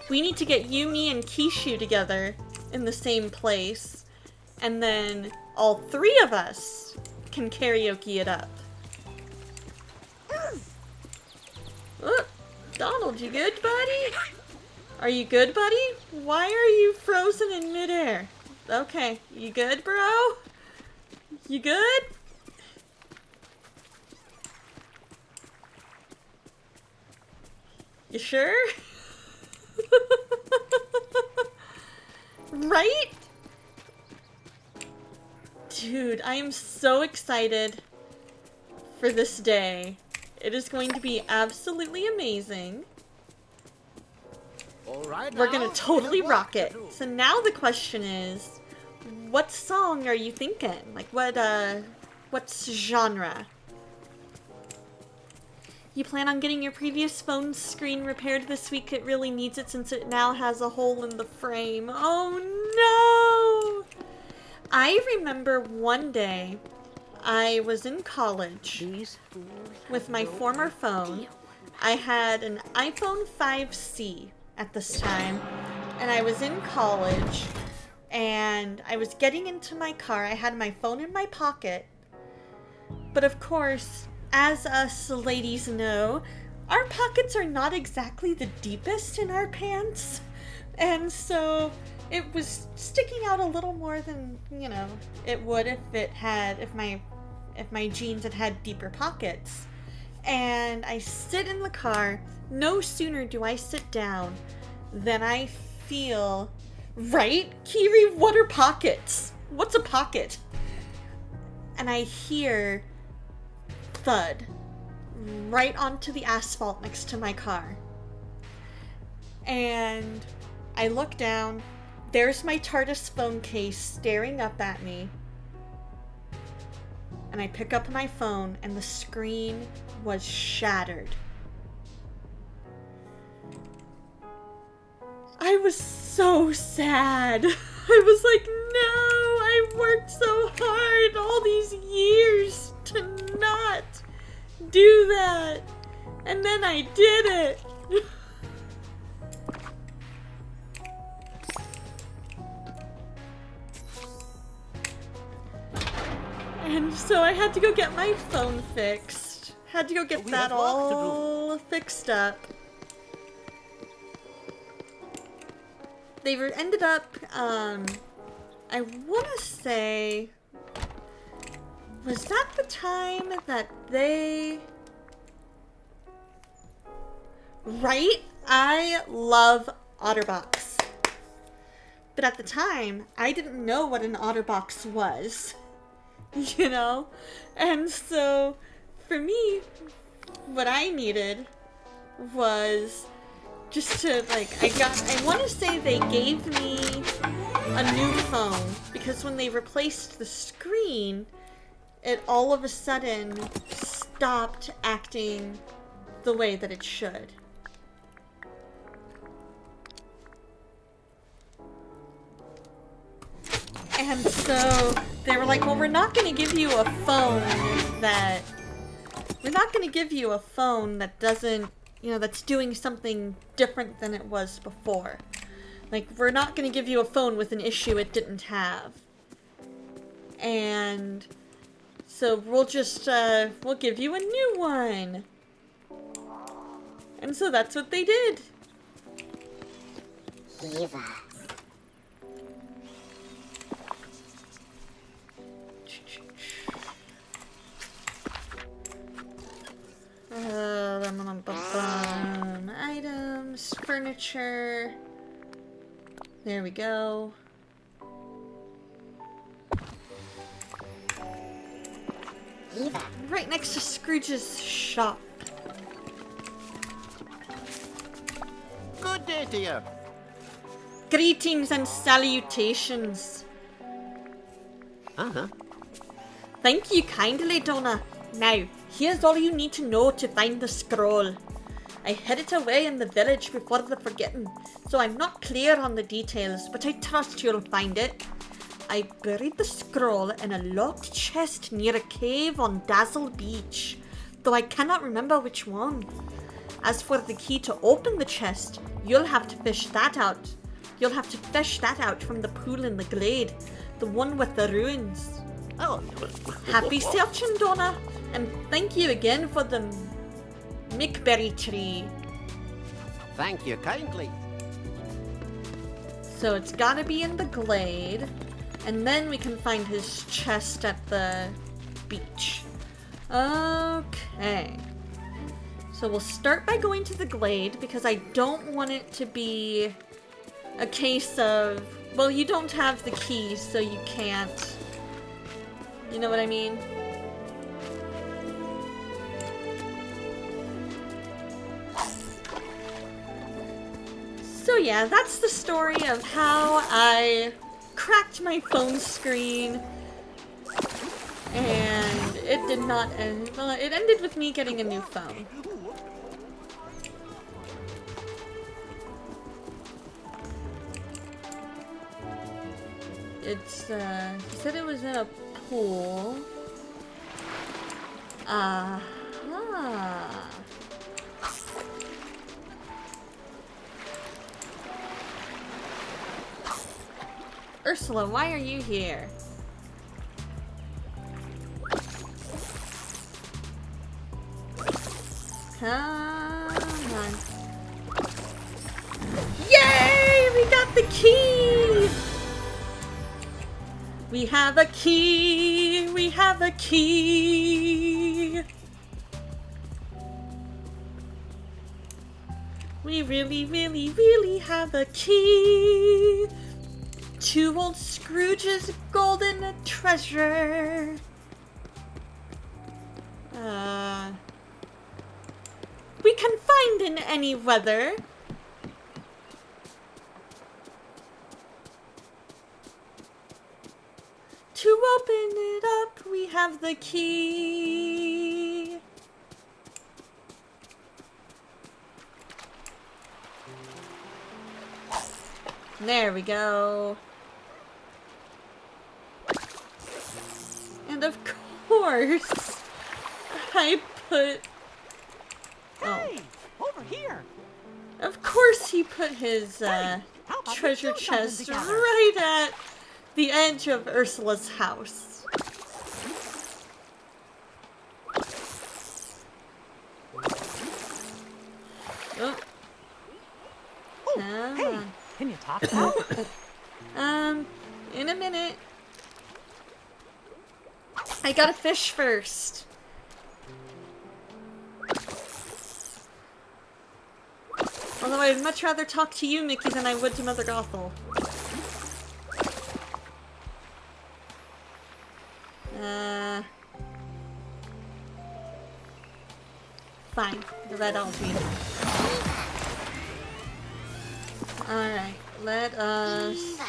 we need to get Yumi and Kishu together in the same place. And then all three of us can karaoke it up. Oh, Donald, you good, buddy? Are you good, buddy? Why are you frozen in midair? Okay, you good, bro? You good? You sure? Right? Dude, I am so excited for this day. It is going to be absolutely amazing. All right, We're now, gonna we totally have work rock to it. do. So now the question is, what song are you thinking? Like what's genre? You plan on getting your previous phone screen repaired this week? It really needs it since it now has a hole in the frame. Oh no! I remember one day I was in college with my former phone. I had an iPhone 5C at this time, and I was in college, and I was getting into my car. I had my phone in my pocket, but of course, as us ladies know, our pockets are not exactly the deepest in our pants, and so it was sticking out a little more than, you know, it would if my jeans had deeper pockets. And I sit in the car. No sooner do I sit down than I feel, right? Kiri, what are pockets? What's a pocket? And I hear thud right onto the asphalt next to my car. And I look down. There's my TARDIS phone case staring up at me. And I pick up my phone and the screen was shattered. I was so sad. I was like, no, I worked so hard all these years to not do that. And then I did it. And so I had to go get my phone fixed. Had to go get that all fixed up. They ended up, I want to say, was that the time that they... Right? I love OtterBox. But at the time, I didn't know what an OtterBox was. You know? And so, for me, what I needed was just to, like, I want to say they gave me a new phone, because when they replaced the screen, it all of a sudden stopped acting the way that it should. And so they were like, well, we're not going to give you a phone that doesn't, you know, that's doing something different than it was before. Like, we're not going to give you a phone with an issue it didn't have. And so we'll just, we'll give you a new one. And so that's what they did. Eva. Items, furniture. There we go. Eva. Right next to Scrooge's shop. Good day to you. Greetings and salutations. Uh-huh. Thank you kindly, Donna. Now, here's all you need to know to find the scroll. I hid it away in the village before the forgetting, so I'm not clear on the details, but I trust you'll find it. I buried the scroll in a locked chest near a cave on Dazzle Beach, though I cannot remember which one. As for the key to open the chest, you'll have to fish that out. You'll have to fish that out from the pool in the glade, the one with the ruins. Oh. Happy searching, Donna, and thank you again for the Mickberry tree. Thank you kindly. So it's gotta be in the glade, and then we can find his chest at the beach. Okay. So we'll start by going to the glade, because I don't want it to be a case of, well, you don't have the keys, so you can't. You know what I mean? So yeah, that's the story of how I cracked my phone screen, and it did not end, well, it ended with me getting a new phone. It's, he said it was in a pool. Aha. Ursula, why are you here? Come on. Yay! We got the key! We have a key! We have a key! We really, really, really have a key to old Scrooge's golden treasure. We can find in any weather. To open it up, we have the key. There we go. And of course, I put... Hey, over here. Of course he put his How about we treasure do something chest together? right at the edge of Ursula's house. Oh. Oh, Come hey, on. can you talk now? In a minute. I gotta fish first. Although I'd much rather talk to you, Mickey, than I would to Mother Gothel. Fine. The red algae. Alright, let us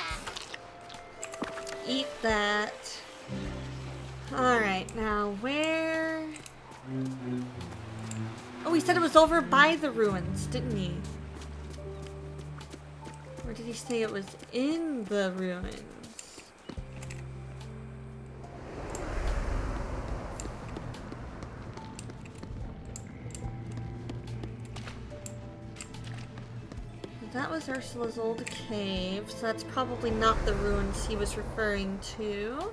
eat that. Alright, now where... Oh, he said it was over by the ruins, didn't he? Or did he say it was in the ruins? That was Ursula's old cave, so that's probably not the ruins he was referring to.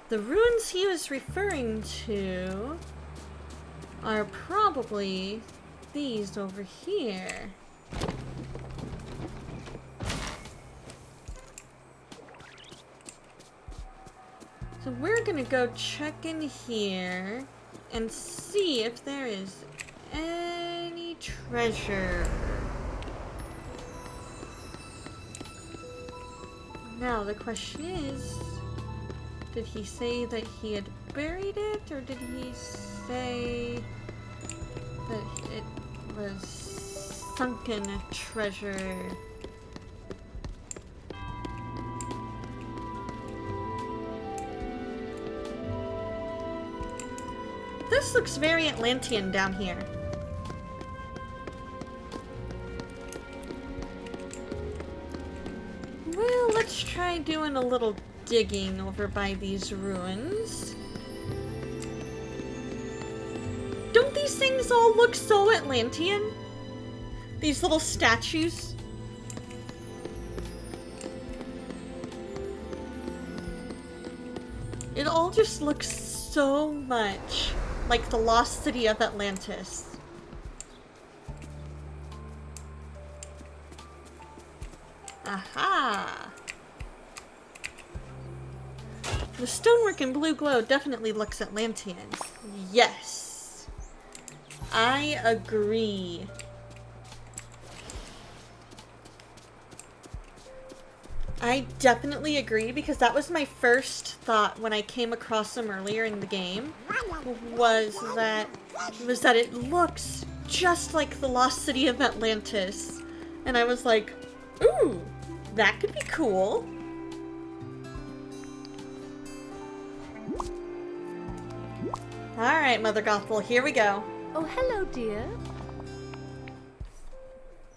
The ruins he was referring to are probably these over here. So we're gonna go check in here and see if there is any treasure. Now the question is, did he say that he had buried it, or did he say that it was sunken treasure? This looks very Atlantean down here. Well, let's try doing a little digging over by these ruins. Don't these things all look so Atlantean? These little statues? It all just looks so much like the lost city of Atlantis. Aha! The stonework in blue glow definitely looks Atlantean. Yes! I agree. I definitely agree, because that was my first thought when I came across them earlier in the game, was that it looks just like the lost city of Atlantis. And I was like, ooh, that could be cool. Alright, Mother Gothel, here we go. Oh, hello, dear.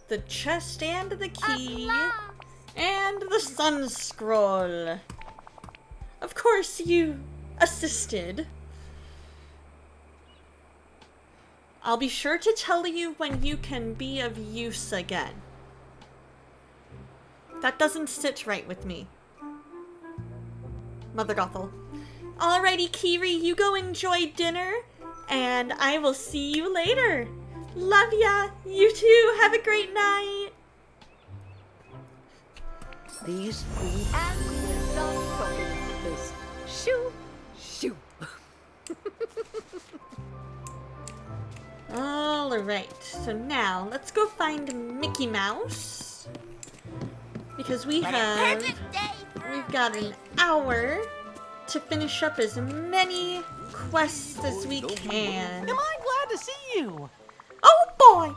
The chest and the key. And the sun scroll. Of course, you assisted. I'll be sure to tell you when you can be of use again. That doesn't sit right with me. Mother Gothel. Alrighty, Kiri, you go enjoy dinner, and I will see you later. Love ya. You too. Have a great night. these feet, and we're done talking about this. Shoo! Shoo! Alright, so now let's go find Mickey Mouse. Because we've Perfect day for got an hour to finish up as many quests as we can. Am I glad to see you? Oh boy!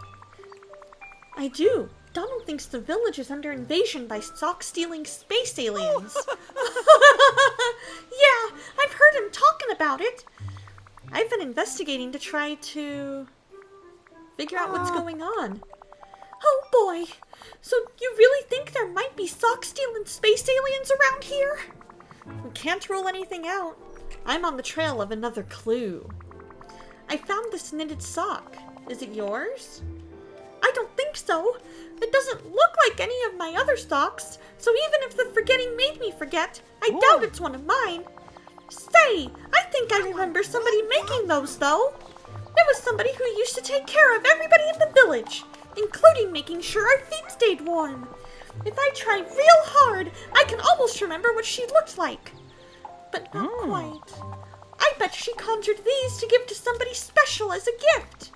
I do. Donald thinks the village is under invasion by sock-stealing space aliens. Yeah, I've heard him talking about it. I've been investigating to try to figure out what's going on. Oh boy! So you really think there might be sock-stealing space aliens around here? We can't rule anything out. I'm on the trail of another clue. I found this knitted sock. Is it yours? I don't think so. It doesn't look like any of my other socks, so even if the forgetting made me forget, I doubt it's one of mine. Say, I think I remember somebody making those, though. It was somebody who used to take care of everybody in the village, including making sure our feet stayed warm. If I try real hard, I can almost remember what she looked like. But not quite. I bet she conjured these to give to somebody special as a gift.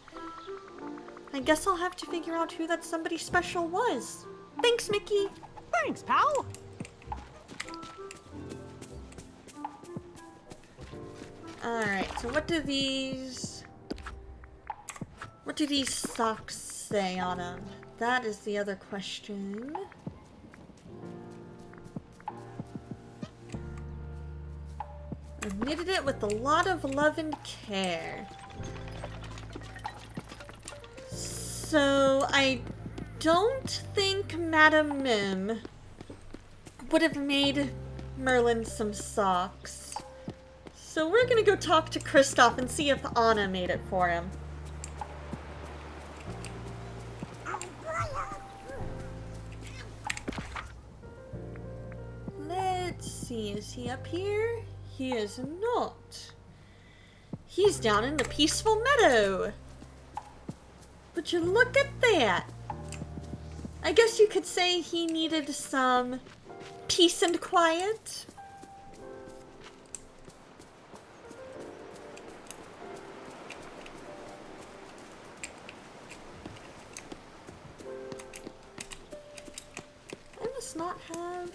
I guess I'll have to figure out who that somebody special was. Thanks, Mickey. Thanks, pal. Alright, so what do these socks say on them? That is the other question. I knitted it with a lot of love and care. So, I don't think Madame Mim would have made Merlin some socks. So we're gonna go talk to Kristoff and see if Anna made it for him. Let's see, is he up here? He is not. He's down in the peaceful meadow. Would you look at that? I guess you could say he needed some peace and quiet. I must not have...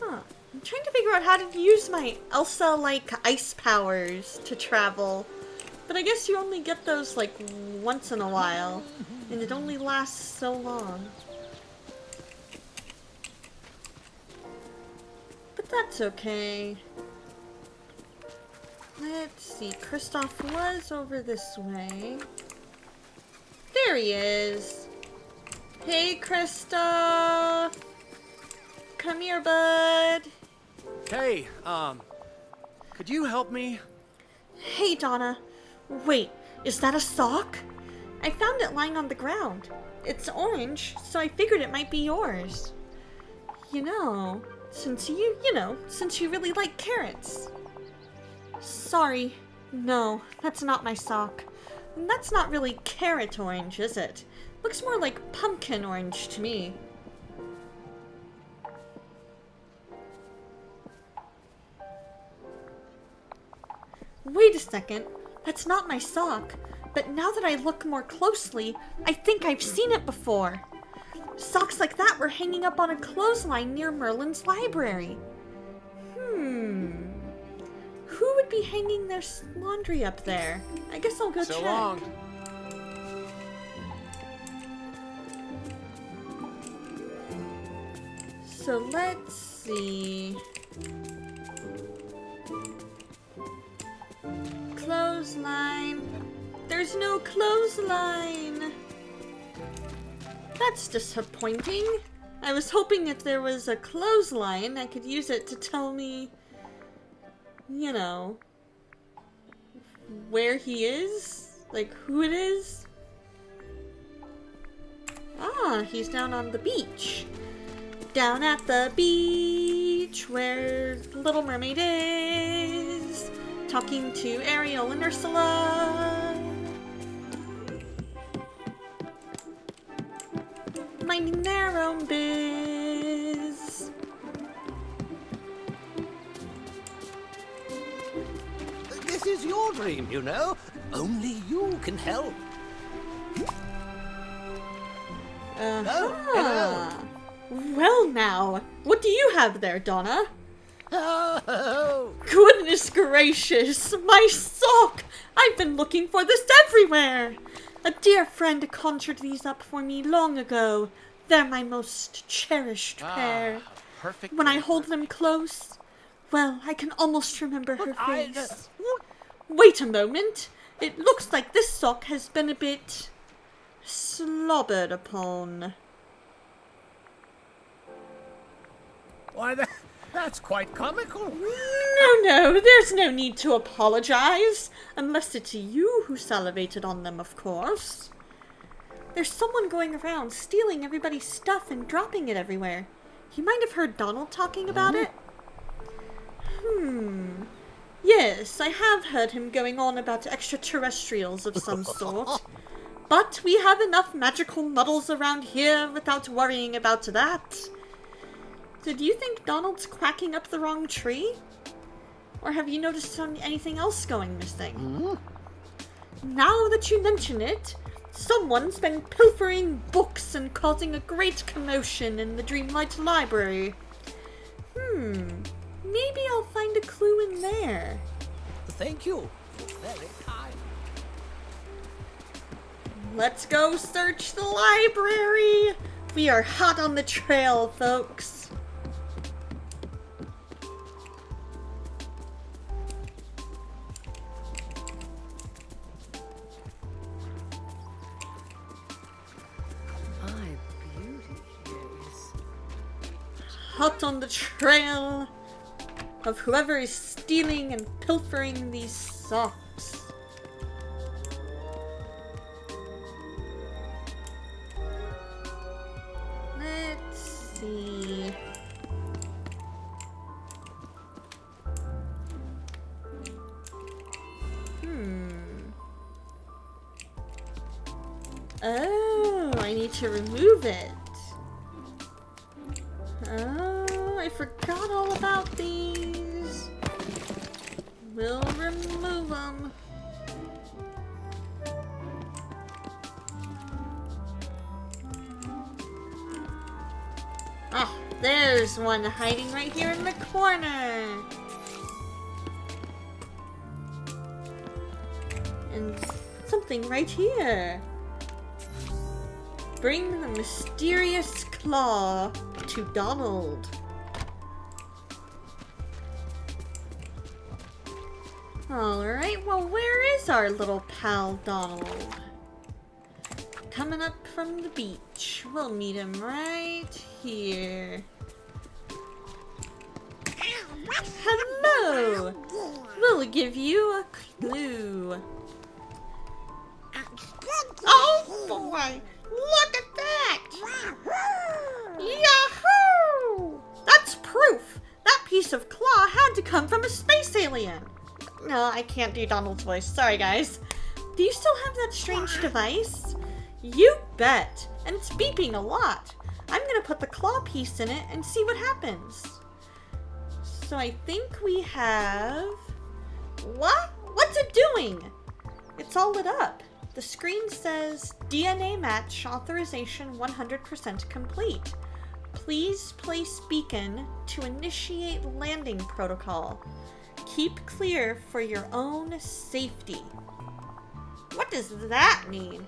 Huh. I'm trying to figure out how to use my Elsa-like ice powers to travel. But I guess you only get those like once in a while. And it only lasts so long. But that's okay. Let's see. Kristoff was over this way. There he is. Hey, Kristoff. Come here, bud. Hey, could you help me? Hey, Donna. Wait, is that a sock? I found it lying on the ground. It's orange, so I figured it might be yours. You know, since you really like carrots. Sorry. No, that's not my sock. And that's not really carrot orange, is it? Looks more like pumpkin orange to me. Wait a second. That's not my sock. But now that I look more closely, I think I've seen it before. Socks like that were hanging up on a clothesline near Merlin's library. Who would be hanging their laundry up there? I guess I'll go check. So long. So let's see. Clothesline. There's no clothesline. That's disappointing. I was hoping if there was a clothesline, I could use it to tell me, you know, where he is, like who it is. Ah, he's down on the beach. Down at the beach where Little Mermaid is, talking to Ariel and Ursula. minding their own biz. This is your dream, you know. Only you can help. Uh-huh. Well now, what do you have there, Donna? Oh, Goodness gracious, my sock! I've been looking for this everywhere! A dear friend conjured these up for me long ago. They're my most cherished pair. Perfect. When I hold them close, well, I can almost remember her face. Wait a moment. It looks like this sock has been a bit slobbered upon. why, that's quite comical. No, there's no need to apologize. Unless it's you who salivated on them, of course. There's someone going around stealing everybody's stuff and dropping it everywhere. You might have heard Donald talking about it. Yes, I have heard him going on about extraterrestrials of some sort. But we have enough magical muddles around here without worrying about that. Did you think Donald's quacking up the wrong tree? Or have you noticed anything else going missing? Now that you mention it, someone's been pilfering books and causing a great commotion in the Dreamlight Library. Maybe I'll find a clue in there. Thank you. Very kind. Let's go search the library! We are hot on the trail, folks. My beauty is... Hot on the trail of whoever is stealing and pilfering these socks. Let's see. Oh, I need to remove it. Oh, I forgot all about these. We'll remove them. Ah, there's one hiding right here in the corner. And something right here. Bring the mysterious claw to Donald. Alright, well, where is our little pal Donald? Coming up from the beach. We'll meet him right here. Hello! We'll give you a clue. Oh boy! Look at that! Yahoo! That's proof! That piece of claw had to come from a space alien! No, I can't do Donald's voice. Sorry, guys. Do you still have that strange device? You bet! And it's beeping a lot. I'm gonna put the claw piece in it and see what happens. So I think we have... What? What's it doing? It's all lit up. The screen says, DNA match authorization 100% complete. Please place beacon to initiate landing protocol. Keep clear for your own safety. What does that mean?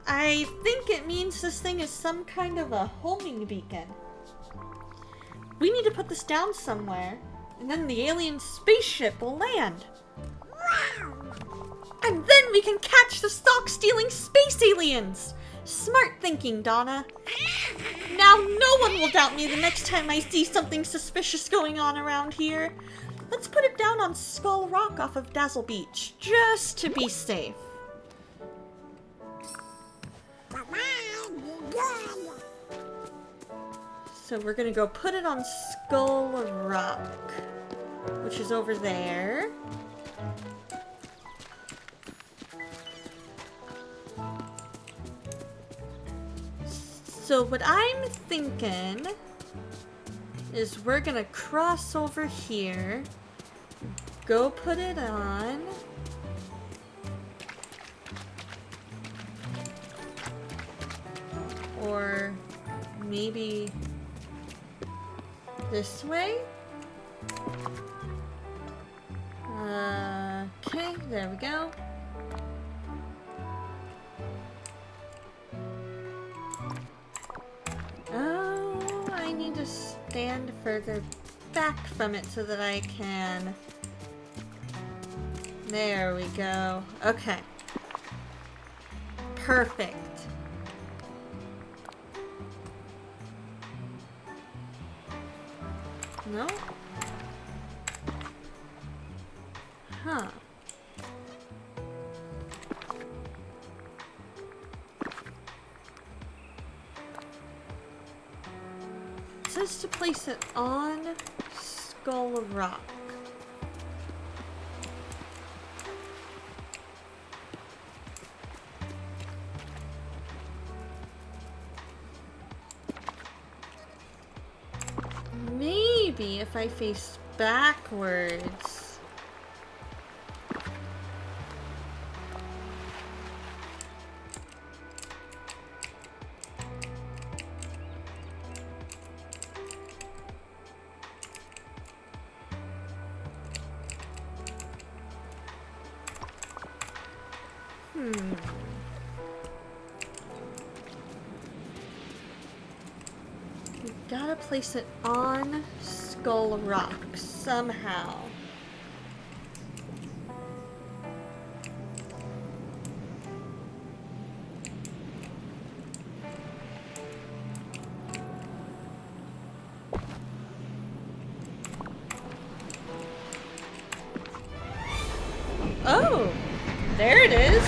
I think it means this thing is some kind of a homing beacon. We need to put this down somewhere, and then the alien spaceship will land. And then we can catch the stock-stealing space aliens! Smart thinking, Donna. Now no one will doubt me the next time I see something suspicious going on around here. Let's put it down on Skull Rock off of Dazzle Beach, just to be safe. So we're gonna go put it on Skull Rock, which is over there. So what I'm thinking is we're gonna cross over here, go put it on. Or maybe this way? Okay, there we go. Oh, I need to stand further back from it so that I can... There we go. Okay. Perfect. No? Huh. It says to place it on Skull Rock. Maybe if I face backwards. We've got to place it on Skull Rock somehow. Oh, there it is.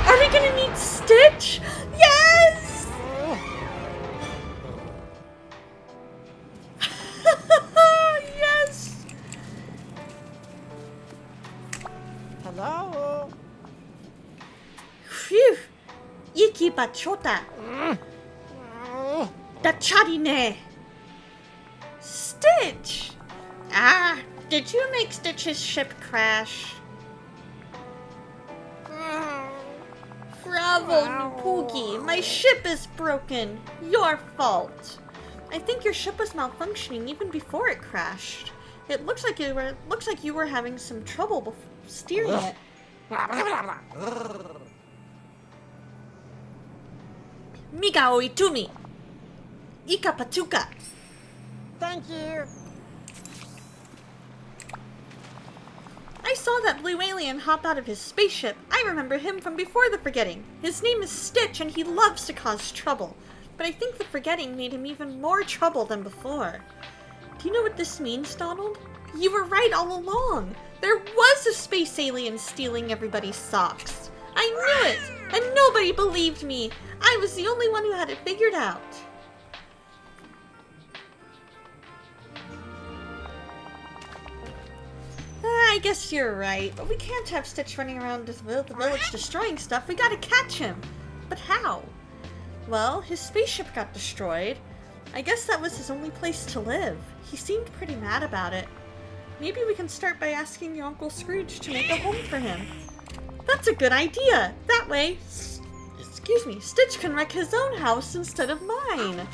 Are we gonna need Stitch? Yes! Yes! Hello? Phew! Iki bachota. Dacharine. Stitch! Ah, did you make Stitch's ship crash? Bravo, Nupugi. My ship is broken. Your fault. I think your ship was malfunctioning even before it crashed. It looks like you were having some trouble steering it. Miga oitumi. Ika patuka. Thank you. I saw that blue alien hop out of his spaceship. I remember him from before the forgetting. His name is Stitch, and he loves to cause trouble. But I think the forgetting made him even more trouble than before. Do you know what this means, Donald? You were right all along. There was a space alien stealing everybody's socks. I knew it, and nobody believed me. I was the only one who had it figured out. I guess you're right, but we can't have Stitch running around the village destroying stuff. We gotta catch him. But how? Well, his spaceship got destroyed. I guess that was his only place to live. He seemed pretty mad about it. Maybe we can start by asking your Uncle Scrooge to make a home for him. That's a good idea. That way, Stitch can wreck his own house instead of mine.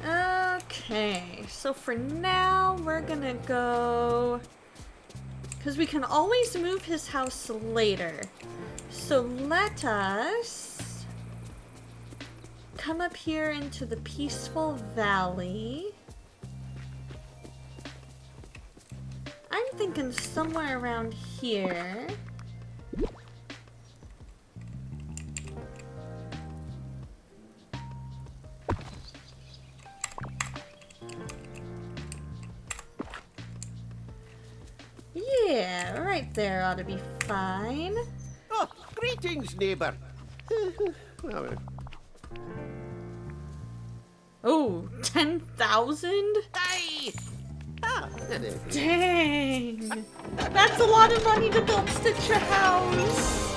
Okay, so for now, we're gonna go... Because we can always move his house later. So let us come up here into the peaceful valley. I'm thinking somewhere around here. Yeah, right there ought to be fine. Oh, greetings, neighbour. Oh, 10,000? Aye. Ah, Dang! That's a lot of money to build Stitch a house!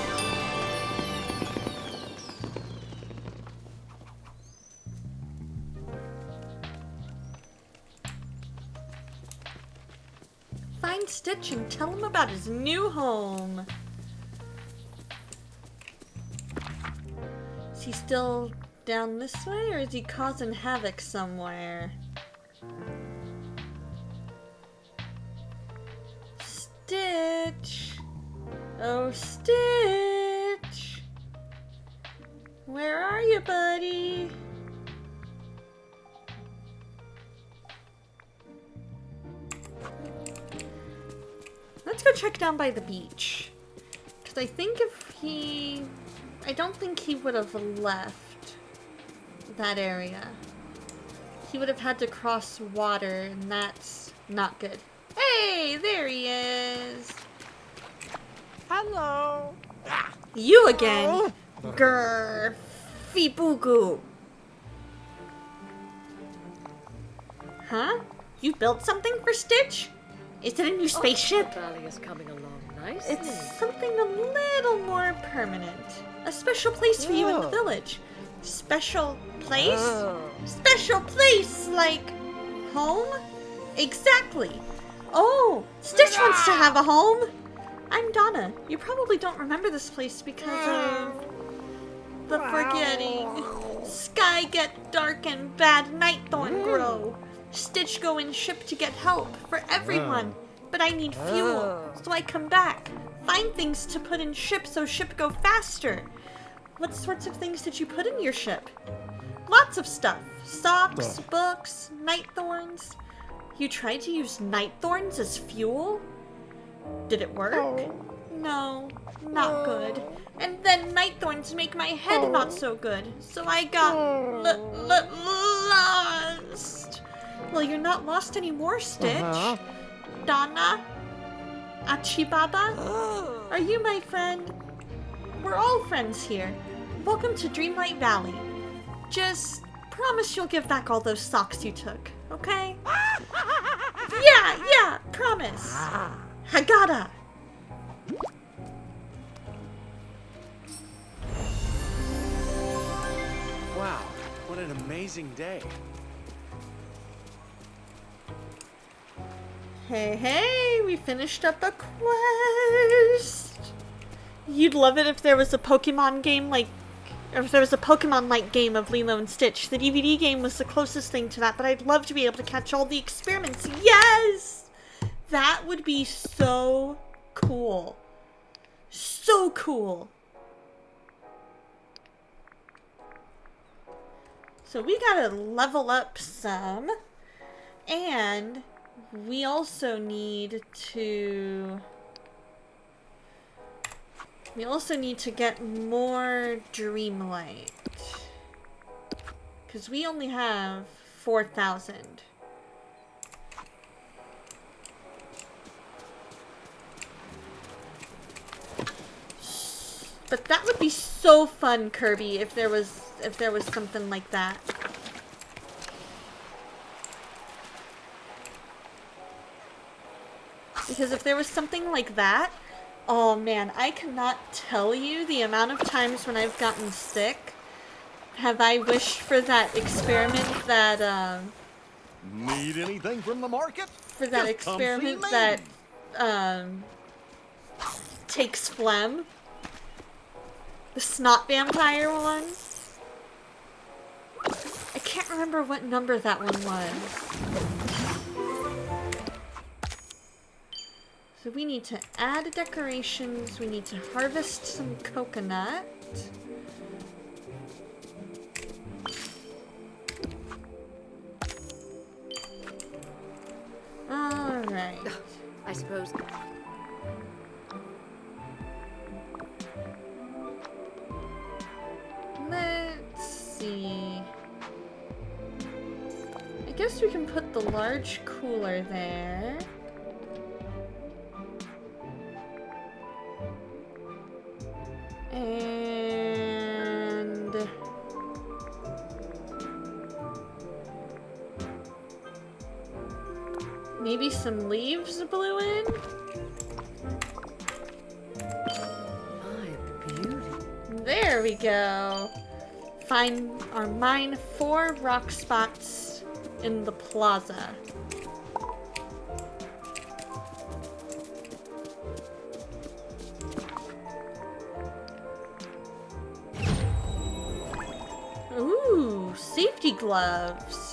Find Stitch and tell him about his new home. Is he still down this way, or is he causing havoc somewhere? Stitch! Oh, Stitch! Where are you, buddy? Let's go check down by the beach. Because I think if he... I don't think he would have left that area. He would have had to cross water, and that's not good. Hey, there he is! Hello. You again! Grr, Fibugu! Huh? You built something for Stitch? Is it a new spaceship? The valley is coming along nicely. It's something a little more permanent. A special place for you in the village. Special place? Special place like home? Exactly. Oh, Stitch wants to have a home. I'm Donna. You probably don't remember this place because of the forgetting. Sky get dark and bad night thorn grow. Stitch go in ship to get help for everyone. But I need fuel, so I come back. Find things to put in ship so ship go faster. What sorts of things did you put in your ship? Lots of stuff. Socks, books, night thorns. You tried to use night thorns as fuel? Did it work? No, not good. And then night thorns make my head not so good, so I got lost. Well, you're not lost anymore, Stitch. Donna? Achibaba? Are you my friend? We're all friends here. Welcome to Dreamlight Valley. Just promise you'll give back all those socks you took, okay? Yeah, promise. Hagata. Wow, what an amazing day. Hey, we finished up a quest. You'd love it if there was a Pokemon game like, or if there was a Pokemon-like game of Lilo and Stitch. The DVD game was the closest thing to that, but I'd love to be able to catch all the experiments. Yes! That would be so cool. So cool. So we gotta level up some, and we also need to get more Dreamlight, because we only have 4,000. But that would be so fun, Kirby, if there was something like that. Because if there was something like that, oh man, I cannot tell you the amount of times when I've gotten sick have I wished for that experiment that, Need anything from the market? for that Just come experiment see me. that, takes phlegm. The snot vampire one. I can't remember what number that one was. So we need to add decorations. We need to harvest some coconut. Alright. I suppose. Let's see. I guess we can put the large cooler there. And maybe maybe some leaves blew in? My beauty. There we go. Mine 4 rock spots in the plaza. Ooh, safety gloves.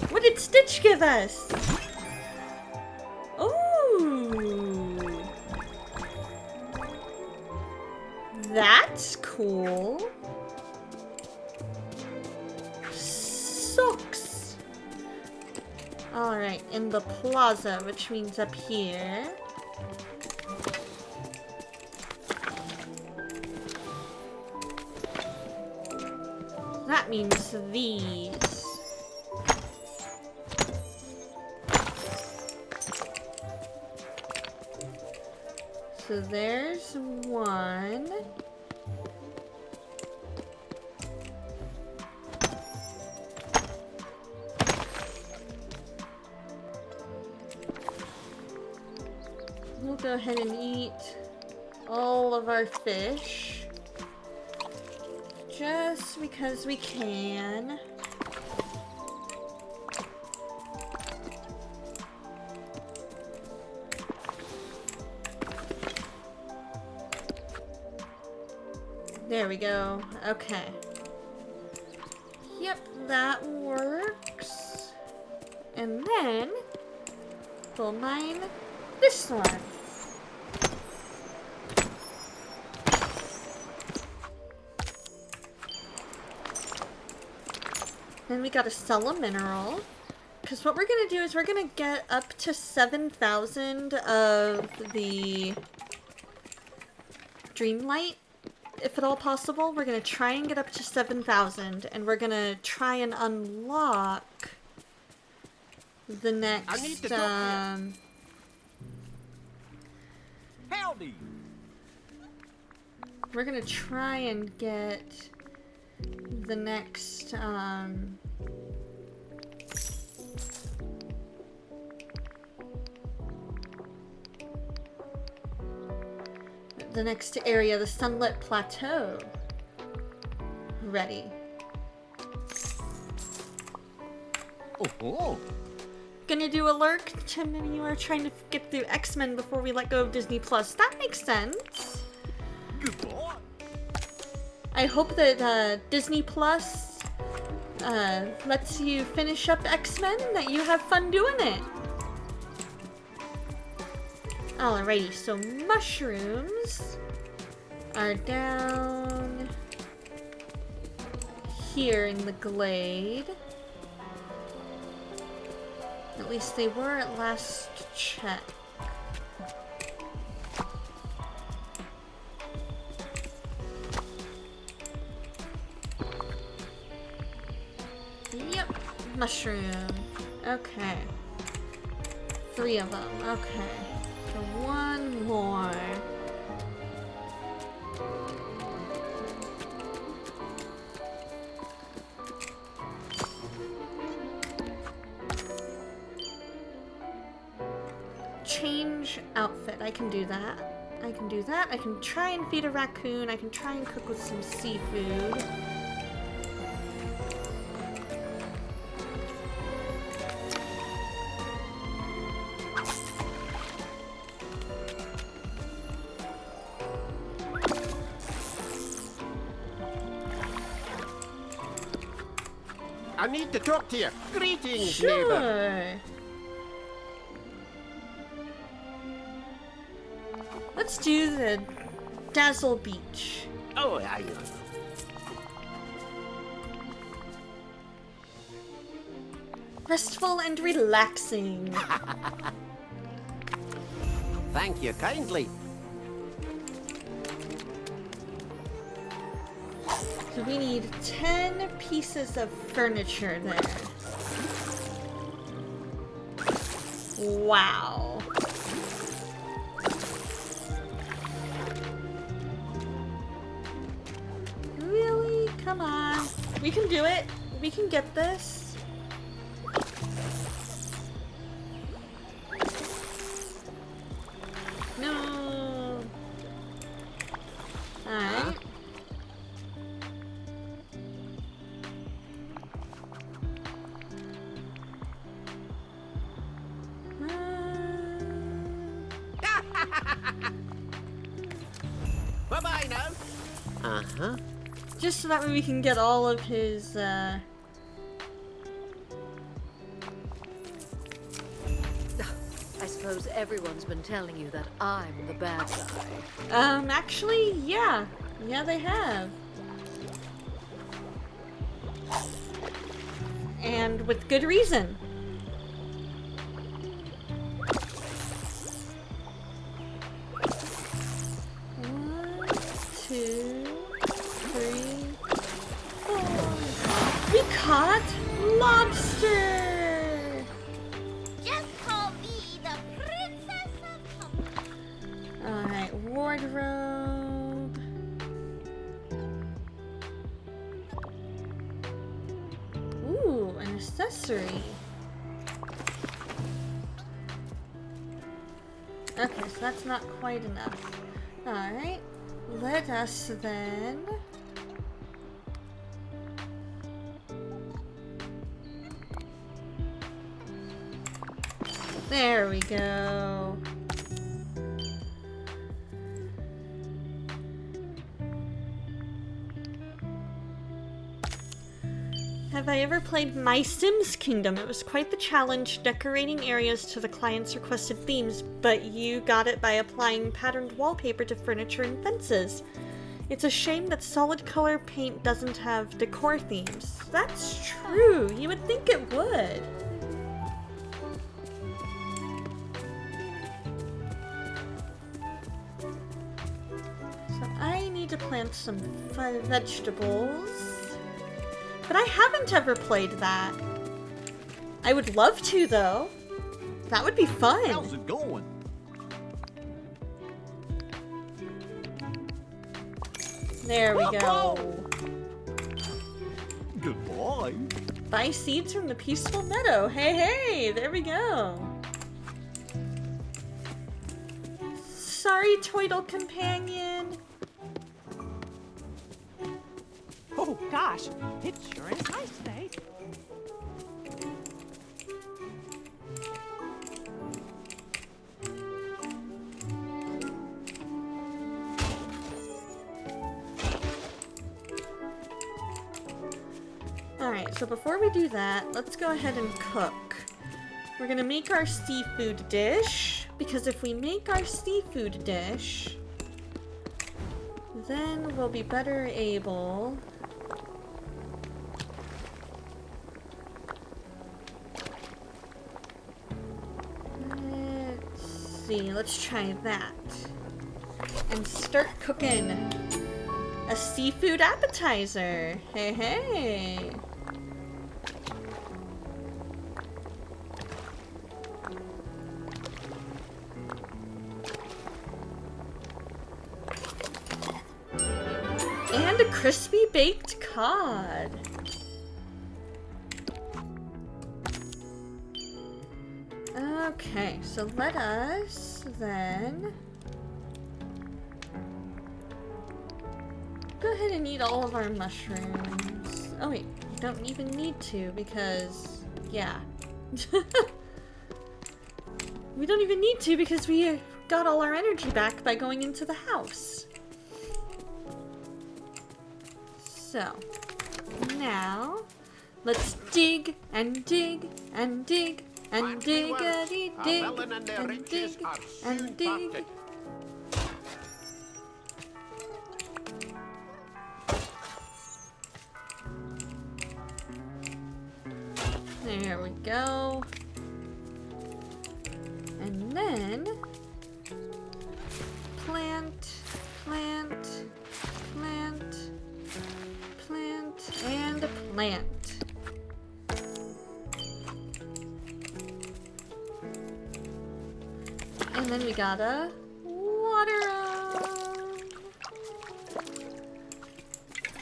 What did Stitch give us? Ooh. That's cool. Socks. Alright, in the plaza, which means up here. That means these. So there's one. We'll go ahead and eat all of our fish. Just because we can. There we go. Okay. Yep, that works. And then we'll mine this one. Then we gotta sell a mineral. Because what we're gonna do is we're gonna get up to 7,000 of the Dreamlight, if at all possible. We're gonna try and get up to 7,000, and we're gonna try and unlock the next, Howdy! we're gonna try and get the next, the next area, the Sunlit Plateau, ready. Oh, Gonna do a lurk. Tim and you are trying to get through X-Men before we let go of Disney Plus. That makes sense. Good boy. I hope that Disney Plus lets you finish up X-Men, that you have fun doing it. Alrighty, so mushrooms are down here in the glade. At least they were at last check. Yep, mushroom. Okay. 3 of them. Okay. So 1 more. Change outfit. I can do that. I can do that. I can try and feed a raccoon. I can try and cook with some seafood. I need to talk to you. Greetings, neighbor. Sure. Let's do the Dazzle Beach. Oh, I Restful and relaxing. Thank you kindly. So we need 10 pieces of furniture there. Wow. Really? Come on. We can do it. We can get this. Bye-bye now. Uh-huh. Just so that way we can get all of his, I suppose everyone's been telling you that I'm the bad guy. Actually, yeah. Yeah, they have. And with good reason. One, two, three, four. We caught lobster! Just call me the Princess of Pumpkin. Alright, wardrobe. Ooh, an accessory. Okay, so that's not quite enough. Alright, let us then... There we go. Have I ever played My Sims Kingdom? It was quite the challenge decorating areas to the client's requested themes, but you got it by applying patterned wallpaper to furniture and fences. It's a shame that solid color paint doesn't have decor themes. That's true. You would think it would. So I need to plant some vegetables. But I haven't ever played that. I would love to, though. That would be fun. How's it going? There we go. Goodbye. Buy seeds from the peaceful meadow. Hey, hey, there we go. Sorry, Toidle companion. Oh, gosh. It sure is nice today. Alright, so before we do that, let's go ahead and cook. We're gonna make our seafood dish, because if we make our seafood dish, then we'll be better able... Let's try that. And start cooking a seafood appetizer. Hey, hey. And a crispy baked cod. Okay, so let us then go ahead and eat all of our mushrooms. Oh wait, you don't even need to because, yeah. We don't even need to because we got all our energy back by going into the house. So, now, let's dig and dig and dig and diggity dig and dig and dig. There we go. And then plant, plant, plant, plant, and plant. And then we gotta water 'em.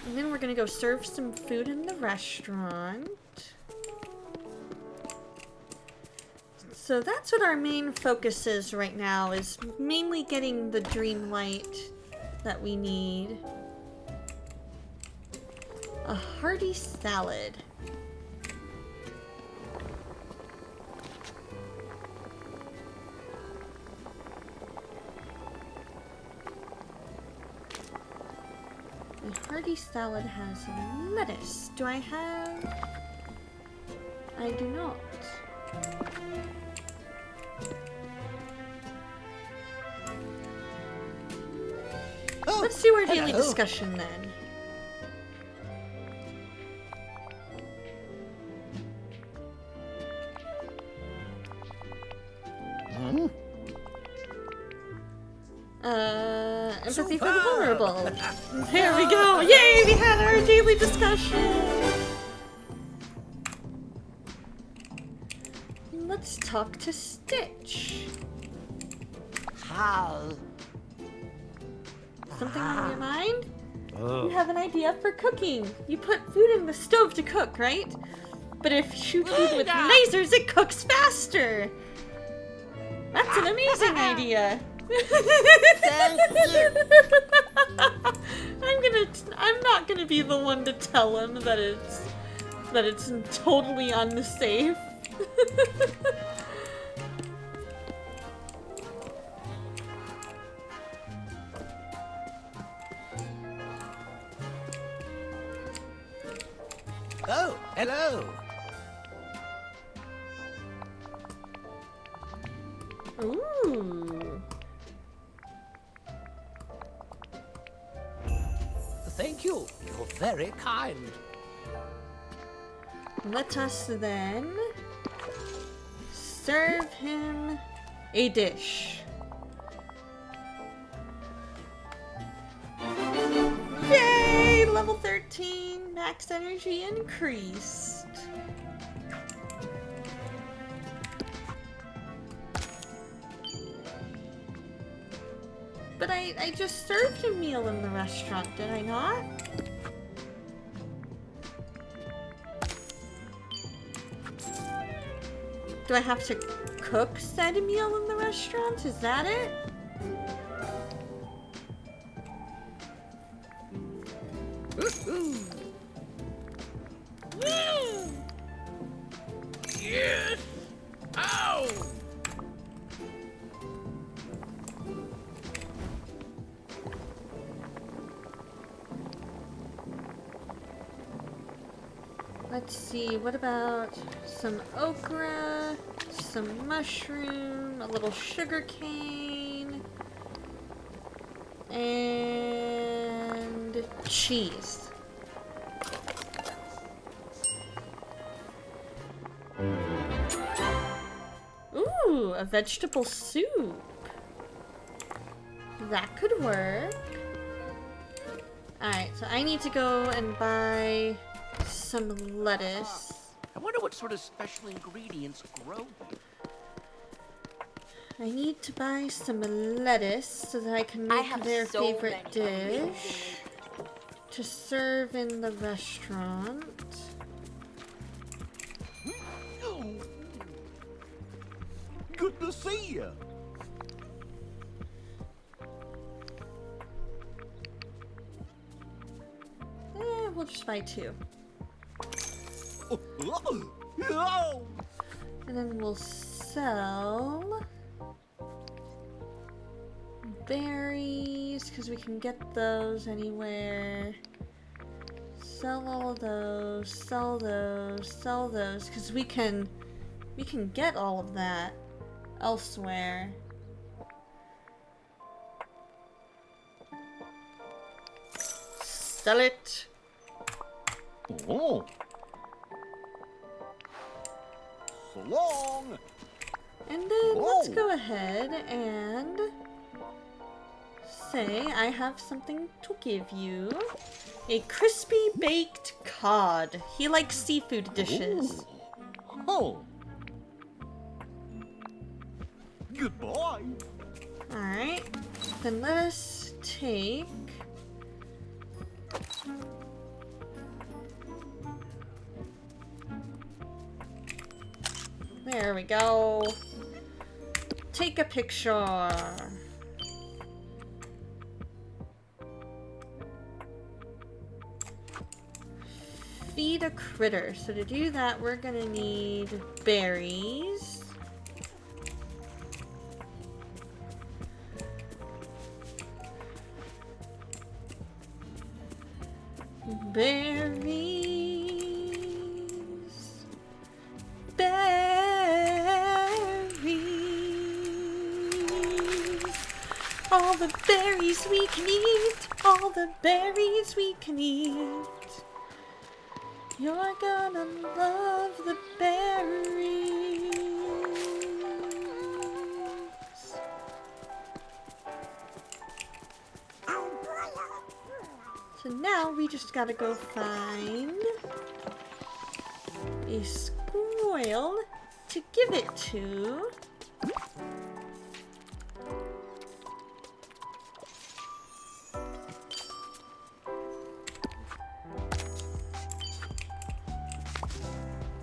And then we're gonna go serve some food in the restaurant. So that's what our main focus is right now, is mainly getting the Dreamlight that we need. A hearty salad. My hearty salad has lettuce. Do I have... I do not. Oh, Let's do our daily hello. discussion then. Hmm? Empathy for the vulnerable. There we go. Yay, we had our daily discussion. Let's talk to Stitch. How? Something on your mind? You have an idea for cooking. You put food in the stove to cook, right? But if you shoot food with lasers, it cooks faster. That's an amazing idea. I'm not gonna be the one to tell him that it's totally unsafe. Oh, hello. Ooh. Thank you. You're very kind. Let us then serve him a dish. Yay! Level 13, max energy increased. But I just served a meal in the restaurant, did I not? Do I have to cook said meal in the restaurant? Is that it? Yes! Ow! Let's see, what about some okra, some mushroom, a little sugar cane, and cheese. Ooh, a vegetable soup. That could work. Alright, so I need to go and buy some lettuce. I wonder what sort of special ingredients grow here. I need to buy some lettuce so that I can make their favorite dish to serve in the restaurant. Good to see you. We'll just buy two. Oh. And then we'll sell berries, because we can get those anywhere. Sell all of those, sell those, because we can get all of that elsewhere. Sell it. Oh. So long. And then let's Whoa. go ahead and say I have something to give you. A crispy baked cod. He likes seafood dishes. Ooh. Oh. Goodbye. Alright. Then let us take... There we go. Take a picture. Feed a critter. So to do that, we're gonna need berries. Berries. Berries. All the berries we can eat. All the berries we can eat. You're gonna love the berries. So now we just gotta go find a squirrel to give it to.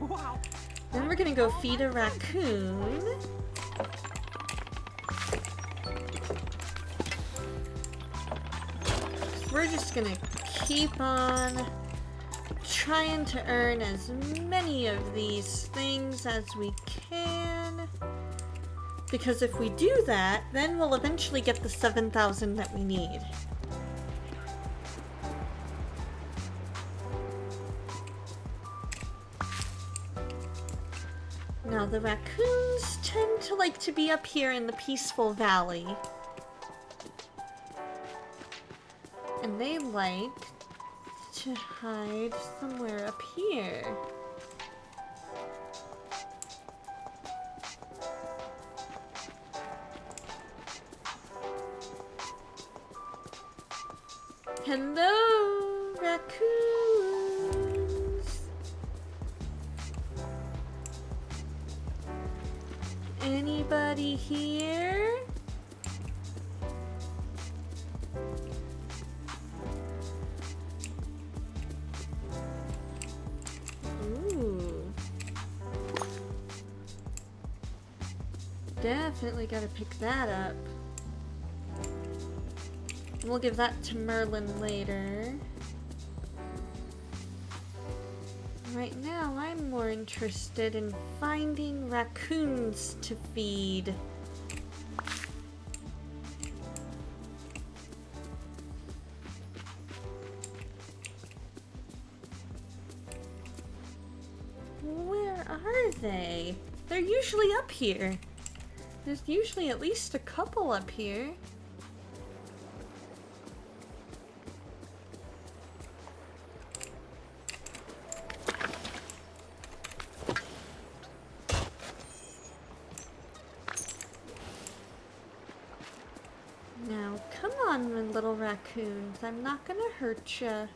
Wow. Then we're gonna go feed a raccoon. We're just gonna keep on trying to earn as many of these things as we can. Because if we do that, then we'll eventually get the 7,000 that we need. Now the raccoons tend to like to be up here in the peaceful valley. And they like to hide somewhere up here. Hello, raccoons. Anybody here? Ooh. Definitely gotta pick that up. We'll give that to Merlin later. Right now, I'm more interested in finding raccoons to feed. Where are they? They're usually up here. There's usually at least a couple up here. Now, come on, my little raccoons. I'm not gonna hurt ya.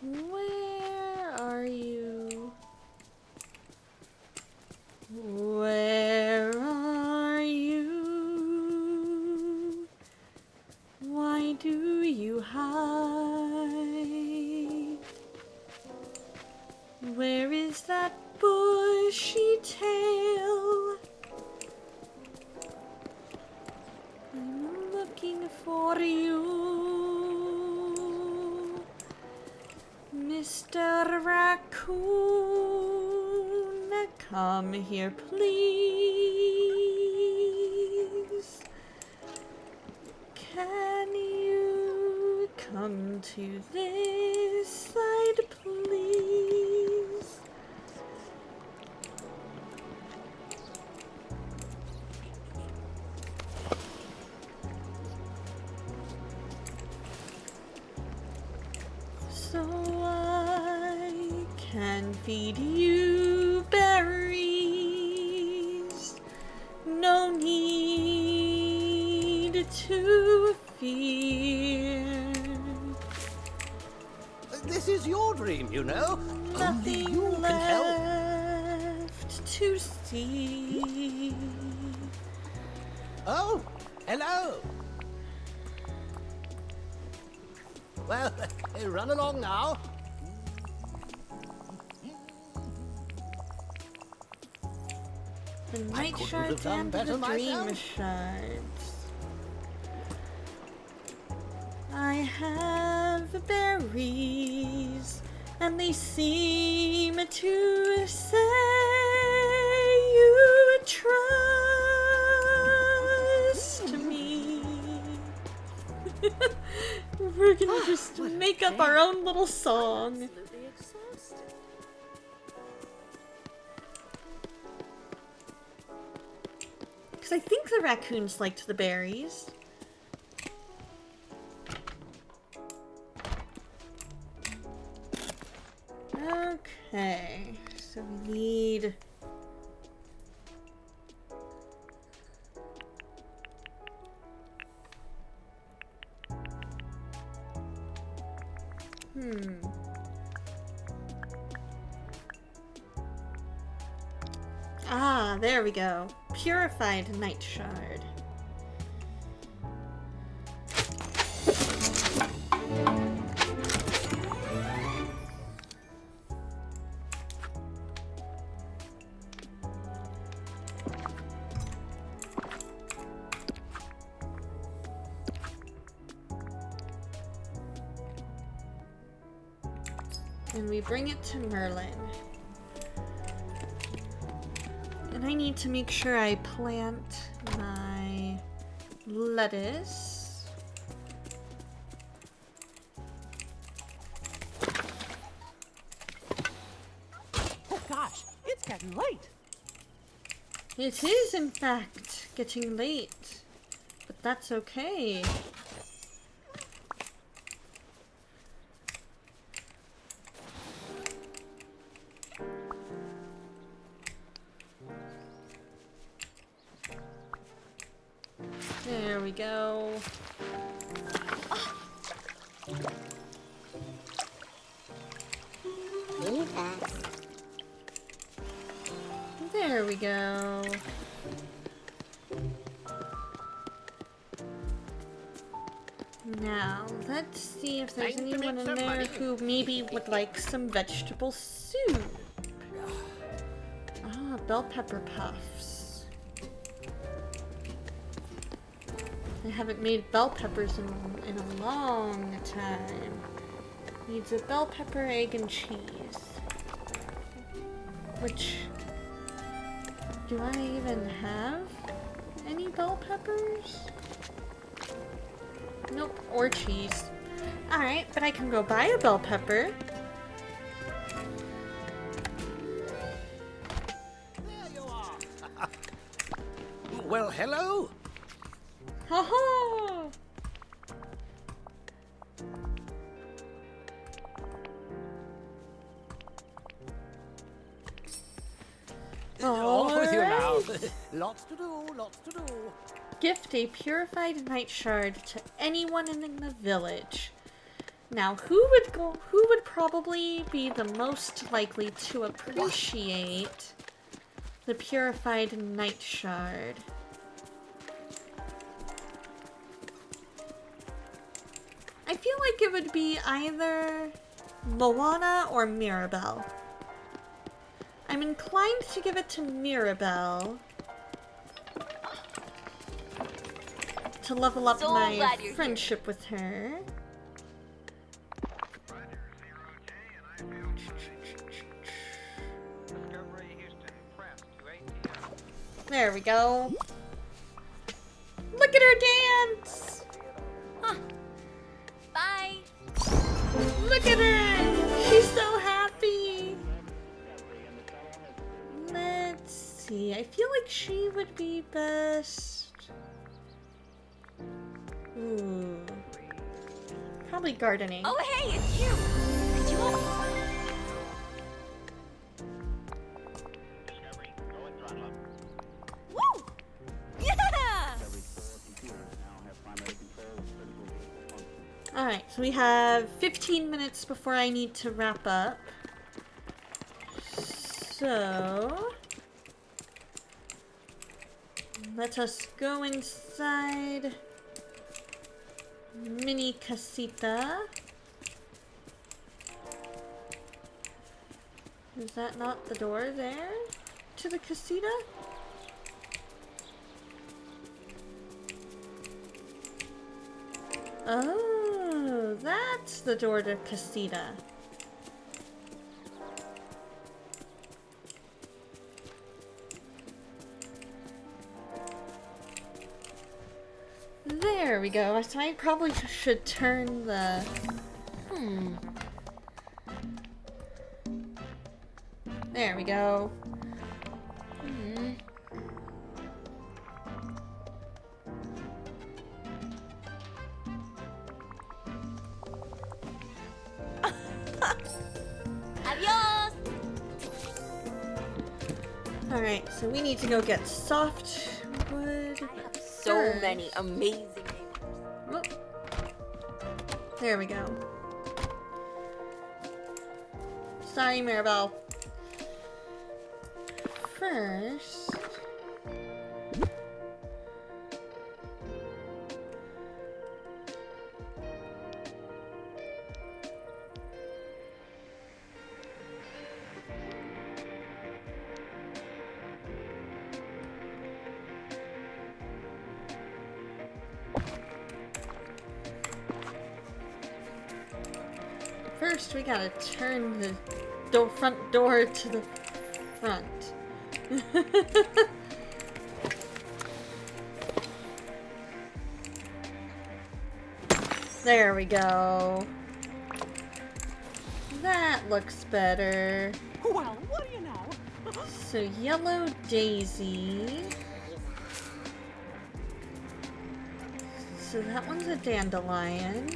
Where are you? Where are you? Why do you hide? Where is that bushy tail? I'm looking for you, Mr. Raccoon. Come here, please. Can you come to this side, please? So I can feed you berries. No need to fear. This is your dream, you know. Only Nothing you can help. left to see. Oh, hello. Well, run along now. The night couldn't shards have done and better the dream myself. shards. I have berries, and they seem to say you trust me. We're gonna just make up our own little song. Absolutely exhausted. Because I think the raccoons liked the berries. Okay, so we need... Ah, there we go. Purified night shard. And we bring it to Merlin. And I need to make sure I plant my lettuce. Oh gosh, it's getting late. It is, in fact, getting late. But that's okay. There we go. There we go. Now, let's see if there's Time to anyone make in some there money. who maybe would like some vegetable soup. Ah, bell pepper puffs. I haven't made bell peppers in a long time. Needs a bell pepper, egg, and cheese. Which... do I even have any bell peppers? Nope, or cheese. Alright, but I can go buy a bell pepper. There you are. Well, hello. Ha-ha! Off with you now. Alright. Lots to do, lots to do. Gift a purified night shard to anyone in the village. Now, who would probably be the most likely to appreciate the purified night shard? I feel like it would be either Moana or Mirabelle. I'm inclined to give it to Mirabelle to level up So my glad you're here. friendship with her. There we go. Look at her dance! Bye. Look at her! She's so happy! Let's see. I feel like she would be best. Ooh. Probably gardening. Oh, hey, it's you. Did you want... Woo! Yeah! Alright, so we have 15 minutes before I need to wrap up. So... let us go inside Mini Casita. Is that not the door there to the casita? Oh, that's the door to casita. There we go. So I probably should turn the... There we go. Adios! Alright, so we need to go get softwood. So many amazing neighbors. Oh. There we go. Sorry, Maribel. First... First, we gotta turn the front door to the front. There we go. That looks better. Well, what do you know? So, yellow daisy. So that one's a dandelion.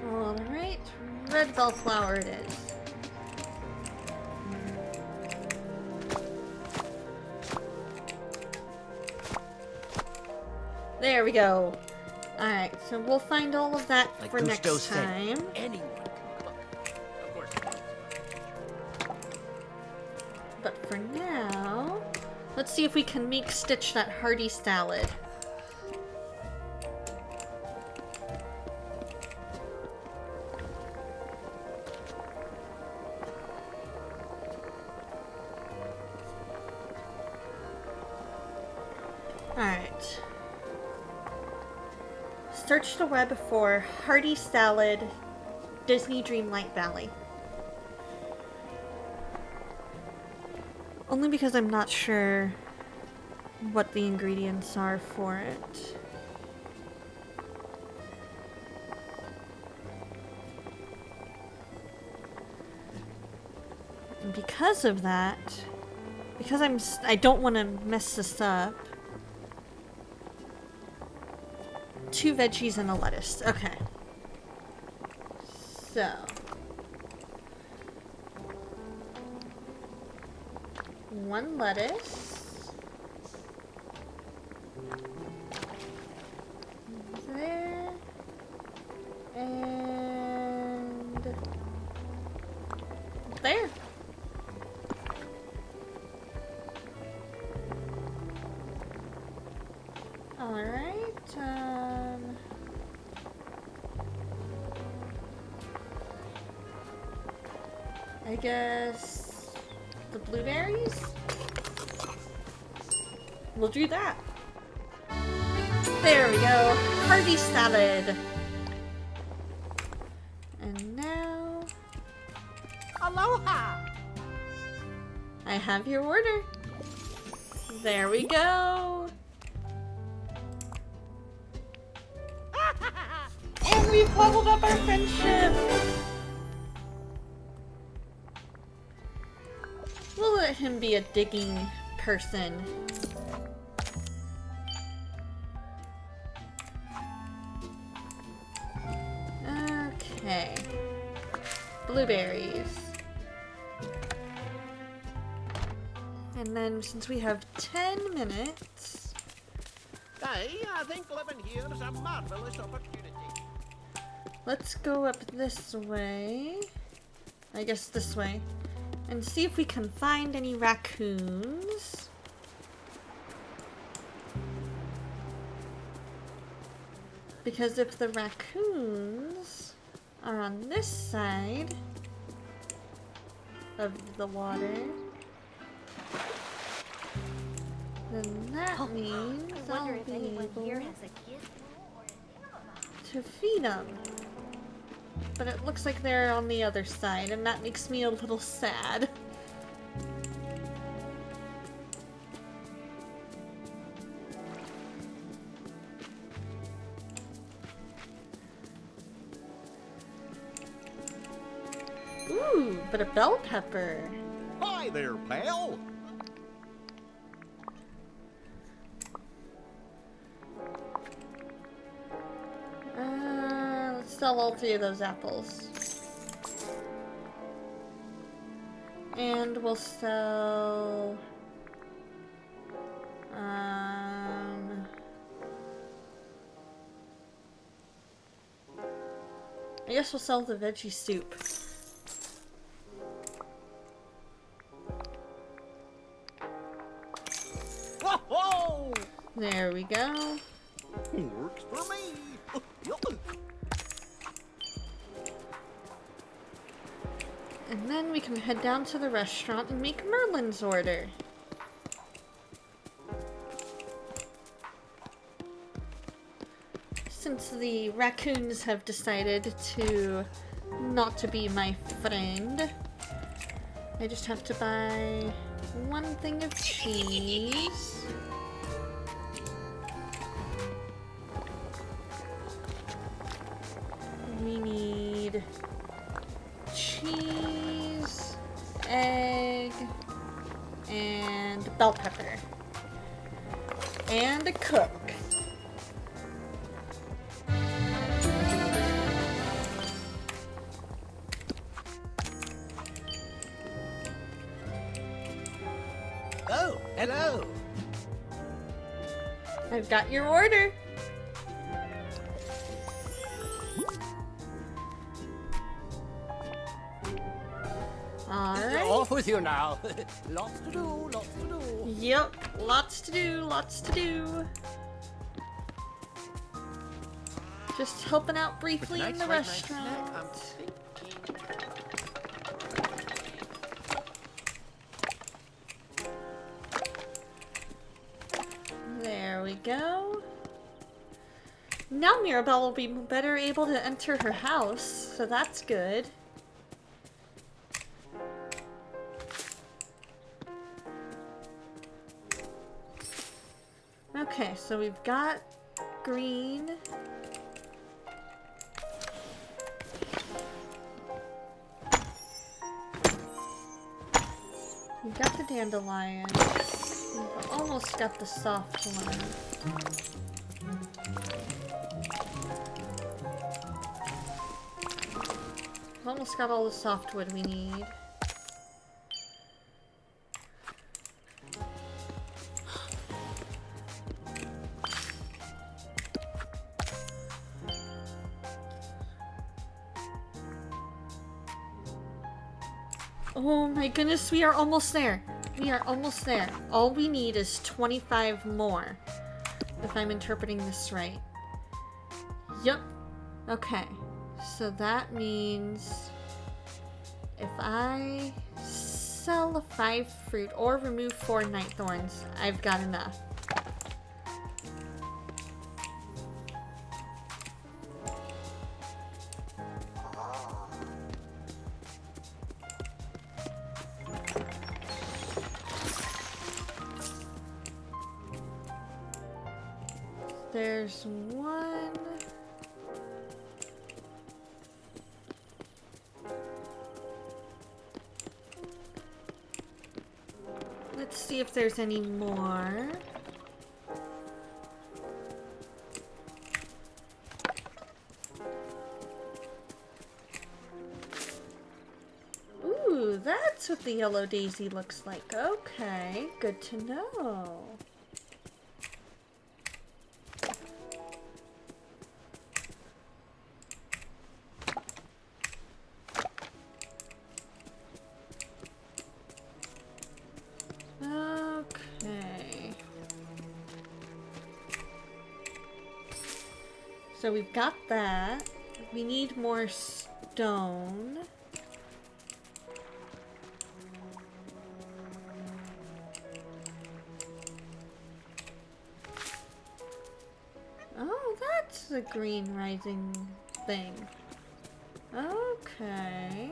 Alright, red bellflower it is. There we go. Alright, so we'll find all of that Like for Gusto next said, time. anyone can cook. Of course. But for now, let's see if we can make Stitch that hearty salad. Alright. Search the web for hearty salad, Disney Dreamlight Valley. Only because I'm not sure what the ingredients are for it. And because of that, because I don't want to mess this up. 2 veggies and a lettuce. Okay. So. One lettuce. There. And there. Alright, I guess the blueberries? We'll do that. There we go. Hearty salad. And now... Aloha! I have your order. There we go. And we've leveled up our friendship. We'll let him be a digging person. Okay. Blueberries. And then since we have 10 minutes... I think living here is a marvelous opportunity. Let's go up this way. I guess this way. And see if we can find any raccoons. Because if the raccoons are on this side of the water, then that means I wonder I'll if be anyone here able has a gift or a to feed them. But it looks like they're on the other side, and that makes me a little sad. Ooh, but a bell pepper. Hi there, pal. Let's sell all 3 of those apples. And we'll sell... I guess we'll sell the veggie soup. Whoa! There we go. Works for me. Yup. And then we can head down to the restaurant and make Merlin's order. Since the raccoons have decided to not to be my friend, I just have to buy 1 thing of cheese. We need cheese, egg, and bell pepper. And a cook. Oh, hello. I've got your order. Alright. Off with you now. Lots to do, lots to do. Yep, lots to do, lots to do. Just helping out briefly in Tonight's the late night restaurant. snack, I'm thinking. There we go. Now Mirabelle will be better able to enter her house, so that's good. Okay, so we've got green. We've got the dandelion. We've almost got the soft one. We've almost got all the softwood we need. Oh my goodness, we are almost there. We are almost there. All we need is 25 more, if I'm interpreting this right. Yep. Okay. So that means if I sell a 5 fruit or remove 4 night thorns, I've got enough. There's one. Let's see if there's any more. Ooh, that's what the yellow daisy looks like. Okay, good to know. Okay. So we've got that. We need more stone. What's the green rising thing? Okay.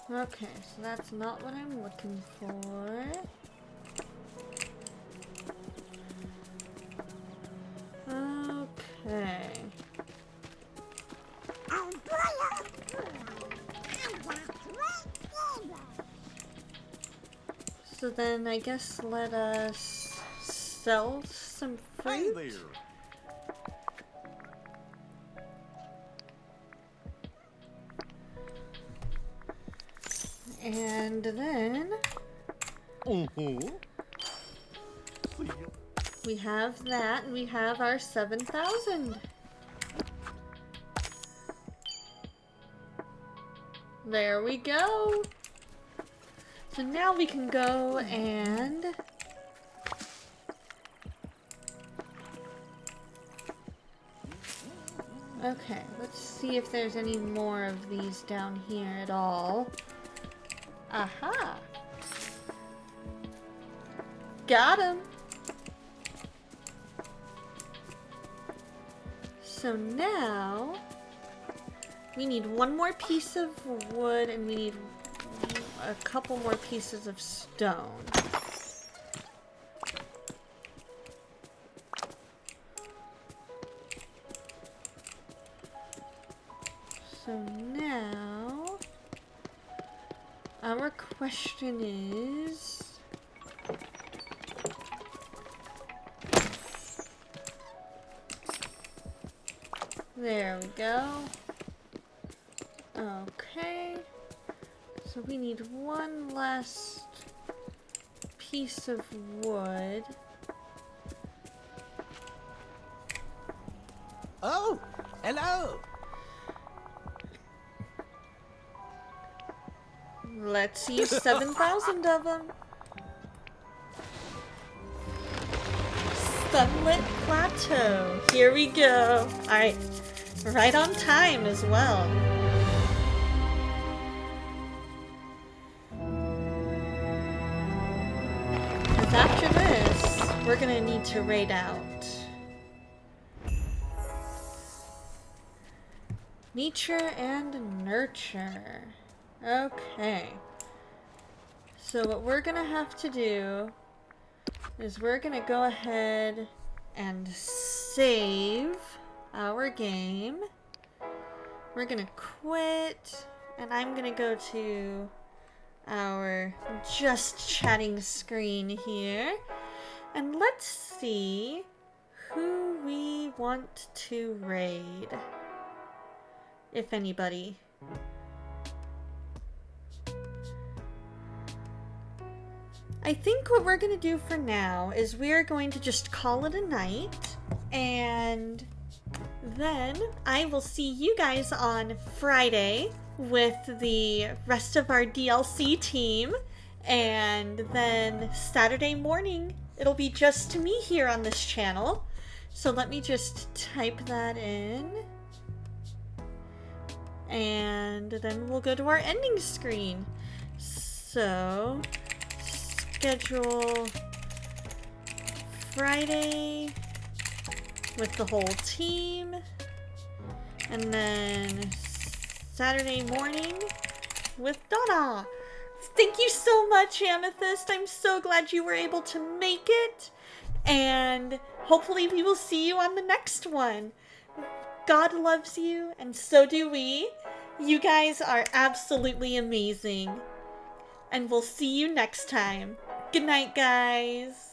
Okay, so that's not what I'm looking for. Okay. So then I guess let us sell some Hey fruit. there. And then See ya. we have that, and we have our 7,000. There we go. So now we can go and okay, let's see if there's any more of these down here at all. Aha! Got him! So now we need one more piece of wood and we need a couple more pieces of stone. So now our question is, there we go. Okay. So we need one last piece of wood. Oh, hello. Let's use 7,000 of them. Sunlit Plateau. Here we go. Alright. Right on time as well. Because after this, we're gonna need to raid out. Nature and nurture. Okay. So what we're gonna have to do is we're gonna go ahead and save our game. We're gonna quit, and I'm gonna go to our just chatting screen here, and let's see who we want to raid, if anybody. I think what we're going to do for now is we're going to just call it a night, and then I will see you guys on Friday with the rest of our DLC team, and then Saturday morning it'll be just me here on this channel. So let me just type that in, and then we'll go to our ending screen. So schedule Friday with the whole team, and then Saturday morning with Donna. Thank you so much, Amethyst. I'm so glad you were able to make it, and hopefully we will see you on the next one. God loves you, and so do we. You guys are absolutely amazing, and we'll see you next time. Good night, guys.